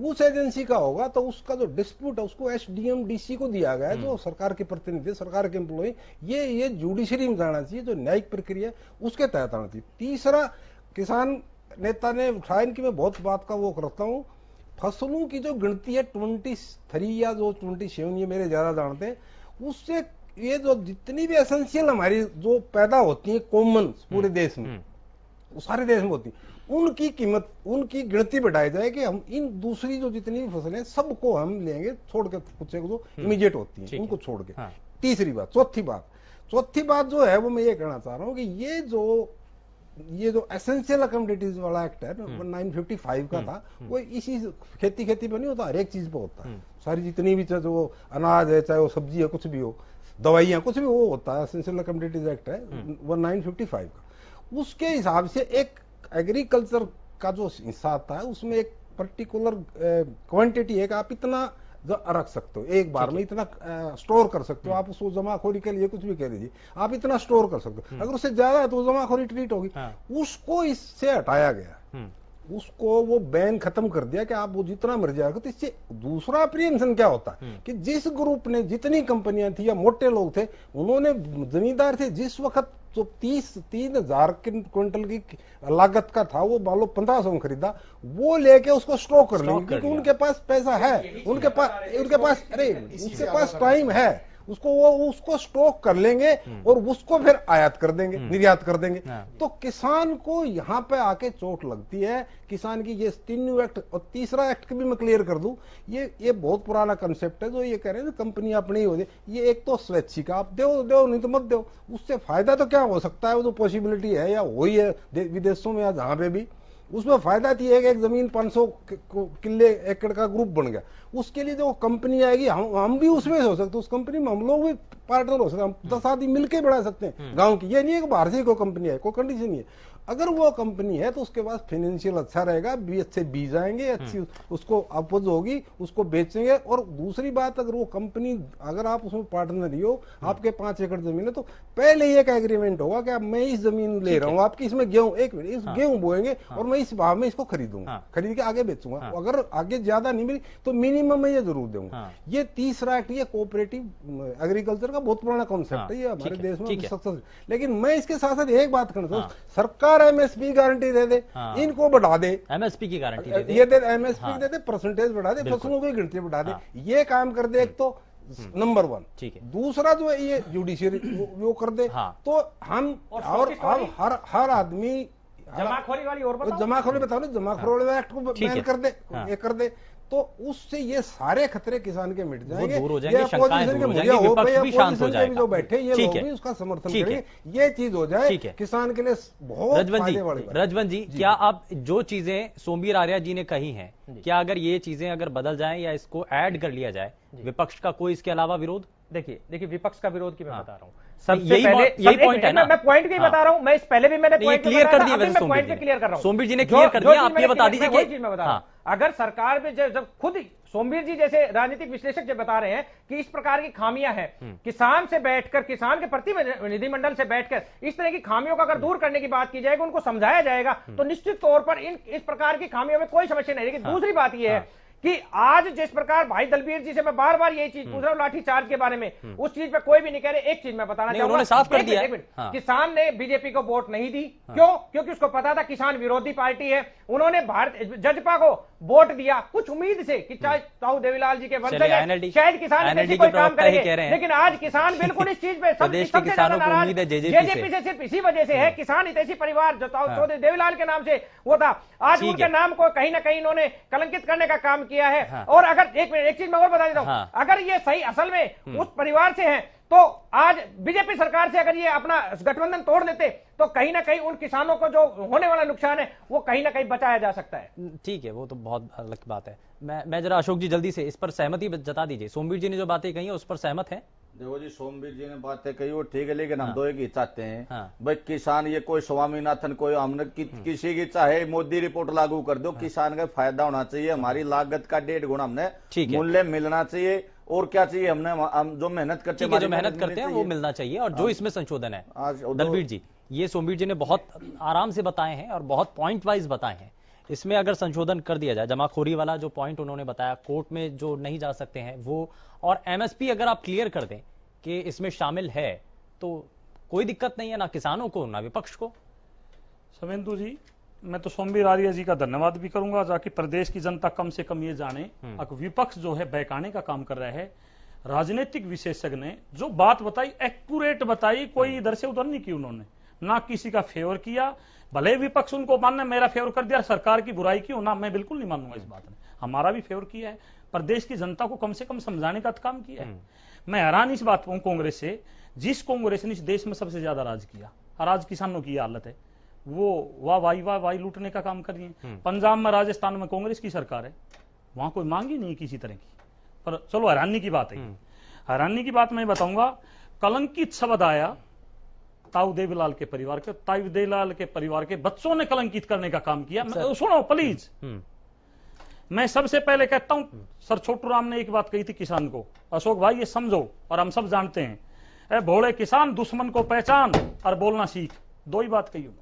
उस एजेंसी का होगा, तो उसका जो डिस्प्यूट है उसको एसडीएम डीसी को दिया गया है, जो सरकार के प्रतिनिधि, सरकार के एम्प्लॉय, ये जुडिशरी में जाना चाहिए, जो न्यायिक प्रक्रिया उसके तहत आना चाहिए। तीसरा, किसान नेता ने उठाया, इनकी मैं बहुत बात का वो करता हूं, फसलों की जो गिनती है 23 या जो 27, ये मेरे ज्यादा जानते हैं, उससे ये जो जितनी भी एसेंशियल हमारी जो पैदा होती है कॉमन पूरे देश में, सारे देश में होती है, उनकी कीमत, उनकी गिनती बढ़ाई जाए कि हम इन दूसरी जो जितनी भी फसलें सबको हम लेंगे, छोड़ के कुछ जो इमीडिएट होती है उनको छोड़ के। तीसरी बात, चौथी बात जो है वो मैं ये कहना चाह रहा हूँ कि ये जो एसेंशियल कमोडिटीज वाला एक्ट है 1955 का था, वो इसी खेती पे नहीं होता, हर एक चीज पे होता है। सारी जितनी भी चाहे वो अनाज है, चाहे वो सब्जी है, कुछ भी हो, दवाइयां, कुछ भी वो होता है। एसेंशियल कमोडिटीज एक्ट है 1955 का। उसके हिसाब से एक एग्रीकल्चर का जो हिस्सा आता है उसमें एक पर्टिकुलर क्वांटिटी है कि आप इतना रख सकते हो, एक बार में इतना स्टोर कर सकते हो। आप उसको जमाखोरी के लिए कुछ भी कह लीजिए, आप इतना स्टोर कर सकते हो। अगर उससे ज्यादा है तो जमाखोरी ट्रीट होगी। उसको इससे हटाया गया, उसको वो बैन खत्म कर दिया कि आप वो जितना मर्जी आएगा। तो इससे दूसरा अप्रीहेंशन क्या होता है कि जिस ग्रुप ने, जितनी कंपनियां थी या मोटे लोग थे, उन्होंने, जमींदार थे, जिस वक्त जो 3,000 क्विंटल की लागत का था वो मान लो 1500 में खरीदा, वो लेके उसको स्टॉक कर लेंगे, क्योंकि उनके पास पैसा है, उनके पास टाइम है, उसको स्टॉक कर लेंगे और उसको फिर आयात कर देंगे, निर्यात कर देंगे। तो किसान को यहां पे आके चोट लगती है। किसान की ये 3 एक्ट और तीसरा एक्ट भी मैं क्लियर कर दूं, ये बहुत पुराना कंसेप्ट है जो ये कह रहे हैं कंपनी अपनी हो जाए। ये एक तो स्वैच्छिक, आप दो नहीं तो मत दो, उससे फायदा तो क्या हो सकता है, वो जो पॉसिबिलिटी है या हो ही है विदेशों में या जहां पे भी, उसमें फायदा तो ये है कि एक जमीन 500 किले एकड़ का ग्रुप बन गया, उसके लिए जो कंपनी आएगी हम भी उसमें हो सकते, उस कंपनी में हम लोग भी पार्टनर हो सकते हैं, हम 10 आदमी मिलकर बढ़ा सकते हैं गांव की। ये नहीं है कि बाहर से कोई कंपनी है, कोई कंडीशन नहीं है। अगर वो कंपनी है तो उसके पास फाइनेंशियल अच्छा रहेगा, अच्छे बीज आएंगे, अच्छी उसको अपज होगी, उसको बेचेंगे। और दूसरी बात, अगर वो कंपनी, अगर आप उसमें पार्टनर ही हो, आपके 5 एकड़ जमीन है, तो पहले ही एक एग्रीमेंट होगा कि अब मैं इस जमीन ले रहा हूँ आपकी, इसमें गेहूं गेहूं बोएंगे और मैं इस भाव में इसको खरीदूंगा, खरीद के आगे बेचूंगा। अगर आगे ज्यादा नहीं मिली तो मिनिमम में ये जरूर दूंगा। ये तीसरा एक्ट, ये कोऑपरेटिव एग्रीकल्चर का बहुत पुराना कॉन्सेप्ट है, ये हमारे देश में सक्सेस। लेकिन मैं इसके साथ साथ एक बात करना चाहूँ, सरकार एमएसपी गारंटी दे दे, इनको बढ़ा दे, एमएसपी की गारंटी दे दे, ये दे एमएसपी दे दे, परसेंटेज बढ़ा दे, फसलों की गिनती बढ़ा दे, ये काम कर दे। एक तो नंबर 1, ठीक है। दूसरा जो है ये जुडिशियरी वो कर दे, तो हम और हर आदमी जमाखोरी वाली और बताओ, जमाखोरी बताओ ना, जमाखोरी वाले एक्ट को बैन कर दे, ये कर दे, तो उससे ये सारे खतरे किसान के मिट जाएंगे, दूर हो जाएंगे, शंकाएं दूर हो जाएंगी, विपक्ष भी शांत हो जाएगा, जो बैठे ये लोग भी उसका समर्थन करेंगे, ये चीज हो जाए किसान के लिए बहुत फायदे वाली। रजवन जी, क्या आप जो चीजें सोमवीर आर्या जी ने कही हैं, क्या अगर ये चीजें अगर बदल जाएं या इसको ऐड कर लिया जाए, विपक्ष का कोई इसके अलावा विरोध? देखिए विपक्ष का विरोध की मैं बता रहा हूँ, सबसे पहले यही पॉइंट है ना, मैं पॉइंट की बता रहा हूँ, मैं इस पहले भी मैंने पॉइंट क्लियर कर दिया, मैं पॉइंट पे क्लियर कर रहा हूँ, सोमवीर जी ने क्लियर कर दिया, आप ये बता दीजिए कि चीज मैं बता रहा हूँ, अगर सरकार में जब खुद सोमवीर जी जैसे राजनीतिक विश्लेषक जब बता रहे हैं कि इस प्रकार की खामियां हैं, किसान से बैठकर, किसान के प्रतिनिधिमंडल से बैठकर इस तरह की खामियों को अगर दूर करने की बात की जाएगी, उनको समझाया जाएगा, तो निश्चित तौर पर इस प्रकार की खामियों में कोई समस्या नहीं रहेगी। दूसरी बात यह है कि आज जिस प्रकार भाई दलबीर जी से मैं बार बार यही चीज पूछ रहा हूं, लाठी चार्ज के बारे में, उस चीज पे कोई भी नहीं कह रहे। एक चीज मैं बताना चाहूंगा, उन्होंने साफ कर दिया, किसान ने बीजेपी को वोट नहीं दी, क्यों? क्योंकि उसको पता था किसान विरोधी पार्टी है। उन्होंने जजपा को वोट दिया कुछ उम्मीद से कि चाहे ताऊ देवीलाल जी के वंशज हैं, शायद किसान ऐसी कोई काम करेंगे, लेकिन आज किसान बिल्कुल इस चीज पे सबसे ज्यादा नाराज जेजेपी से सिर्फ इसी वजह से है। किसान हितैषी परिवार जो ताऊ देवीलाल के नाम से वो था, आज उनके नाम को कहीं ना कहीं इन्होंने कलंकित करने का काम किया है। और अगर एक चीज मैं और बता देता हूं, अगर ये सही असल में उस परिवार से हैं, तो आज बीजेपी सरकार से अगर ये अपना गठबंधन तोड़ देते, तो कहीं ना कहीं उन किसानों को जो होने वाला नुकसान है वो कहीं ना कहीं बचाया जा सकता है। ठीक है, वो तो बहुत अलग बात है। मैं जरा अशोक जी जल्दी से इस पर सहमति जता दीजिए, सोमवीर जी ने जो बातें कही है उस पर सहमत है? देखो जी, सोमवीर जी ने बातें कही वो ठीक है, लेकिन हम दो एक ही चाहते हैं भाई, किसान ये कोई स्वामीनाथन कोई हमने किसी की चाहे मोदी रिपोर्ट लागू कर दो, किसान का फायदा होना चाहिए, हमारी लागत का 1.5 गुना हमने मूल्य मिलना चाहिए। और क्या चाहिए, हम जो मेहनत करते हैं, जो मेहनत करते हैं वो मिलना चाहिए। और जो इसमें संशोधन है दलबीर जी, ये सोमवीर जी ने बहुत आराम से बताए हैं और बहुत पॉइंट वाइज बताए हैं। इसमें अगर संशोधन कर दिया जाए, जमाखोरी वाला जो पॉइंट उन्होंने बताया, कोर्ट में जो नहीं जा सकते हैं वो, और एमएसपी अगर आप क्लियर कर दें कि इसमें शामिल है, तो कोई दिक्कत नहीं है ना किसानों को ना विपक्ष को। शुभेंदु जी, मैं तो सोमवीर आर्या जी का धन्यवाद भी करूंगा, ताकि प्रदेश की जनता कम से कम ये जाने विपक्ष जो है बहकाने का काम कर रहा है। राजनीतिक विशेषज्ञ ने जो बात बताई, एक्यूरेट बताई, कोई इधर से उधर नहीं की उन्होंने, ना किसी का फेवर किया। भले विपक्ष उनको मानना मेरा फेवर कर दिया, सरकार की बुराई की होना, मैं बिल्कुल नहीं मानूंगा इस बात में, हमारा भी फेवर किया है, प्रदेश की जनता को कम से कम समझाने का काम किया है। मैं हैरान इस बात हूं कांग्रेस से, जिस कांग्रेस ने इस देश में सबसे ज्यादा राज किया और आज किसानों की हालत है, वो वाह लूटने का काम कर रही है। पंजाब में, राजस्थान में कांग्रेस की सरकार है, वहां कोई मांग ही नहीं किसी तरह की। पर चलो हैरानी की बात है, हैरानी की बात मैं बताऊंगा, कलंकित शब्द आया ताऊ देवीलाल के परिवार के, ताऊ देवीलाल के परिवार के बच्चों ने कलंकित करने का काम किया। सुनो प्लीज, मैं सबसे पहले कहता हूं, सर छोटू राम ने एक बात कही थी किसान को, अशोक भाई ये समझो, और हम सब जानते हैं, भोले किसान दुश्मन को पहचान और बोलना सीख, दो ही बात कही उन्होंने।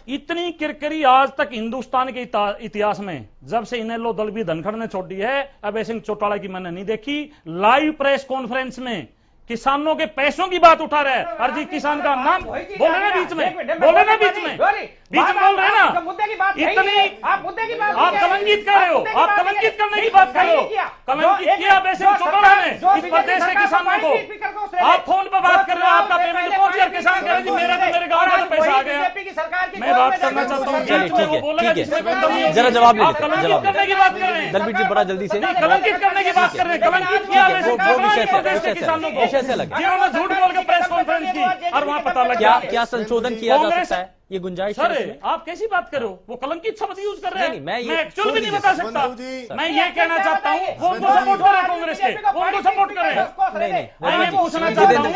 इतनी किरकिरी आज तक हिंदुस्तान के इतिहास में, जब से इनेलो दलबीर धनखड़ ने छोड़ी है, अभय सिंह चौटाला की मैंने नहीं देखी। लाइव प्रेस कॉन्फ्रेंस में किसानों के पैसों की बात उठा रहा है, अरिजीत किसान का नाम बोले ना बीच में, बोले ना बीच में, बीच में बोल रहे हैं ना, मुद्दे की बात इतनी आप मुद्दे की बात आप कलंकित कर रहे हो, आप कलंकित करने की बात कर रहे हो, कलंकित किया वैसे चौटाला ने इस प्रदेश के किसानों को। आप फोन पर बात कर रहे हो, आपका पेमेंट पहुंच गया, किसान कह रहे जी मेरा तो मेरे गांव का तो पैसा आ गया। मैं बात करना चाहता हूँ, चलिए ठीक है, जरा जवाब ले लेते हैं, जवाब करने की बात कर रहे हैं दलबीर जी बड़ा जल्दी से कलंकित करने की बात कर रहे हैं, कलंकित किया वैसे किसानों को, विषय से लगे, जिन्होंने झूठ बोल के प्रेस कॉन्फ्रेंस की और वहां पता लगा क्या संशोधन किया जा सकता है, ये गुंजाइश सर आप कैसी बात करो, वो कलंकित शब्द यूज कर रहे हैं, मैं एक्चुअल भी नहीं बता सकता। मैं ये कहना चाहता हूँ वो उनको सपोर्ट करें, कांग्रेस के वो उनको सपोर्ट करें। मैं पूछना चाहता हूँ,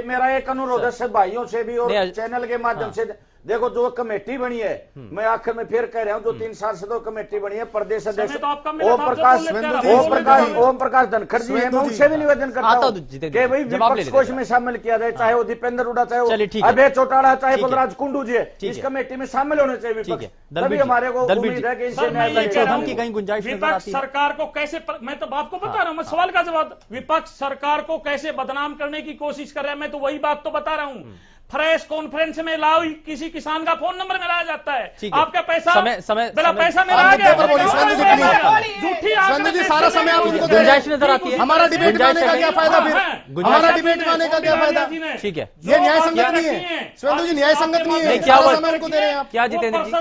मेरा एक अनुरोध है सब भाइयों से भी और चैनल के माध्यम से, देखो जो कमेटी बनी है, मैं आखिर में फिर कह रहा हूं, जो 3 सांसदों कमेटी बनी है, प्रदेश अध्यक्ष ओम प्रकाश धनखड़ जी है, मैं उनसे भी निवेदन करता हूं कि भाई विपक्ष को इसमें शामिल किया जाए, चाहे वो दीपेंद्र हुड्डा, चाहे वो अभय चौटाला, चाहे बलराज कुंडू जी है, इस कमेटी में शामिल होने चाहिए विपक्ष, तभी हमारे को उम्मीद है कि इनसे संशोधन की कहीं गुंजाइश विपक्ष सरकार को कैसे, मैं तो आपको बता रहा हूं, मैं सवाल का जवाब, विपक्ष सरकार को कैसे बदनाम करने की कोशिश कर रहा है, मैं तो वही बात तो बता रहा हूं। प्रेस कॉन्फ्रेंस में लाओ, किसी किसान का फोन नंबर मिलाया जाता है, आपका पैसा मेरा पैसा मेरा आ गया, सुवेंदु जी सारा समय आप उनको गुंजाइश नजर आती है, हमारा डिबेट में आने का क्या फायदा, फिर हमारा डिबेट में आने का क्या फायदा, ठीक है, ये न्याय संगत नहीं है सुवेंदु जी, न्याय संगत नहीं है, क्या समय उनको दे रहे हैं आप, क्या जितेंद्र जी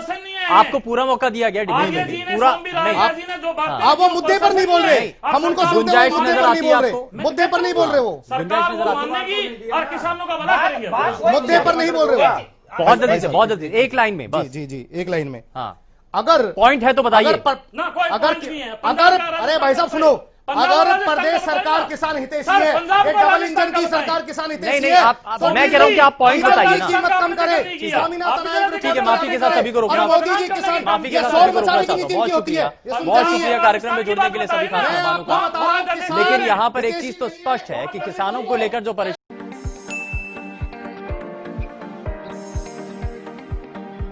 आपको पूरा मौका दिया गया डिबेट में, पूरा आप वो मुद्दे पर नहीं बोल रहे, हम उनको गुंजाइश नजर आती है आपको, मुद्दे पर नहीं बोल रहे, वो सरकार मानेगी और किसानों का भला करेंगे, मुद्दे पर नहीं बोल रहे हो, बहुत जल्दी एक लाइन में बस, जी एक लाइन में, हाँ अगर पॉइंट है तो बताइए, अगर अरे भाई साहब सुनो, अगर प्रदेश सरकार किसान हितैषी है, ये डबल इंजन की सरकार किसान हितैषी है, तो मैं कह रहा हूँ कि आप पॉइंट बताइए ना, कीमत कम करे, स्वामीनाथन आयोग, ठीक है, माफी के साथ सभी को रोकना, मोदी जी किसान माफी के साथ सभी को रोकना चाहता हूँ, बहुत शुक्रिया कार्यक्रम में जुड़ने के लिए सभी खास मेहमानों का। लेकिन यहाँ पर एक चीज तो स्पष्ट है कि किसानों को लेकर जो परेशानी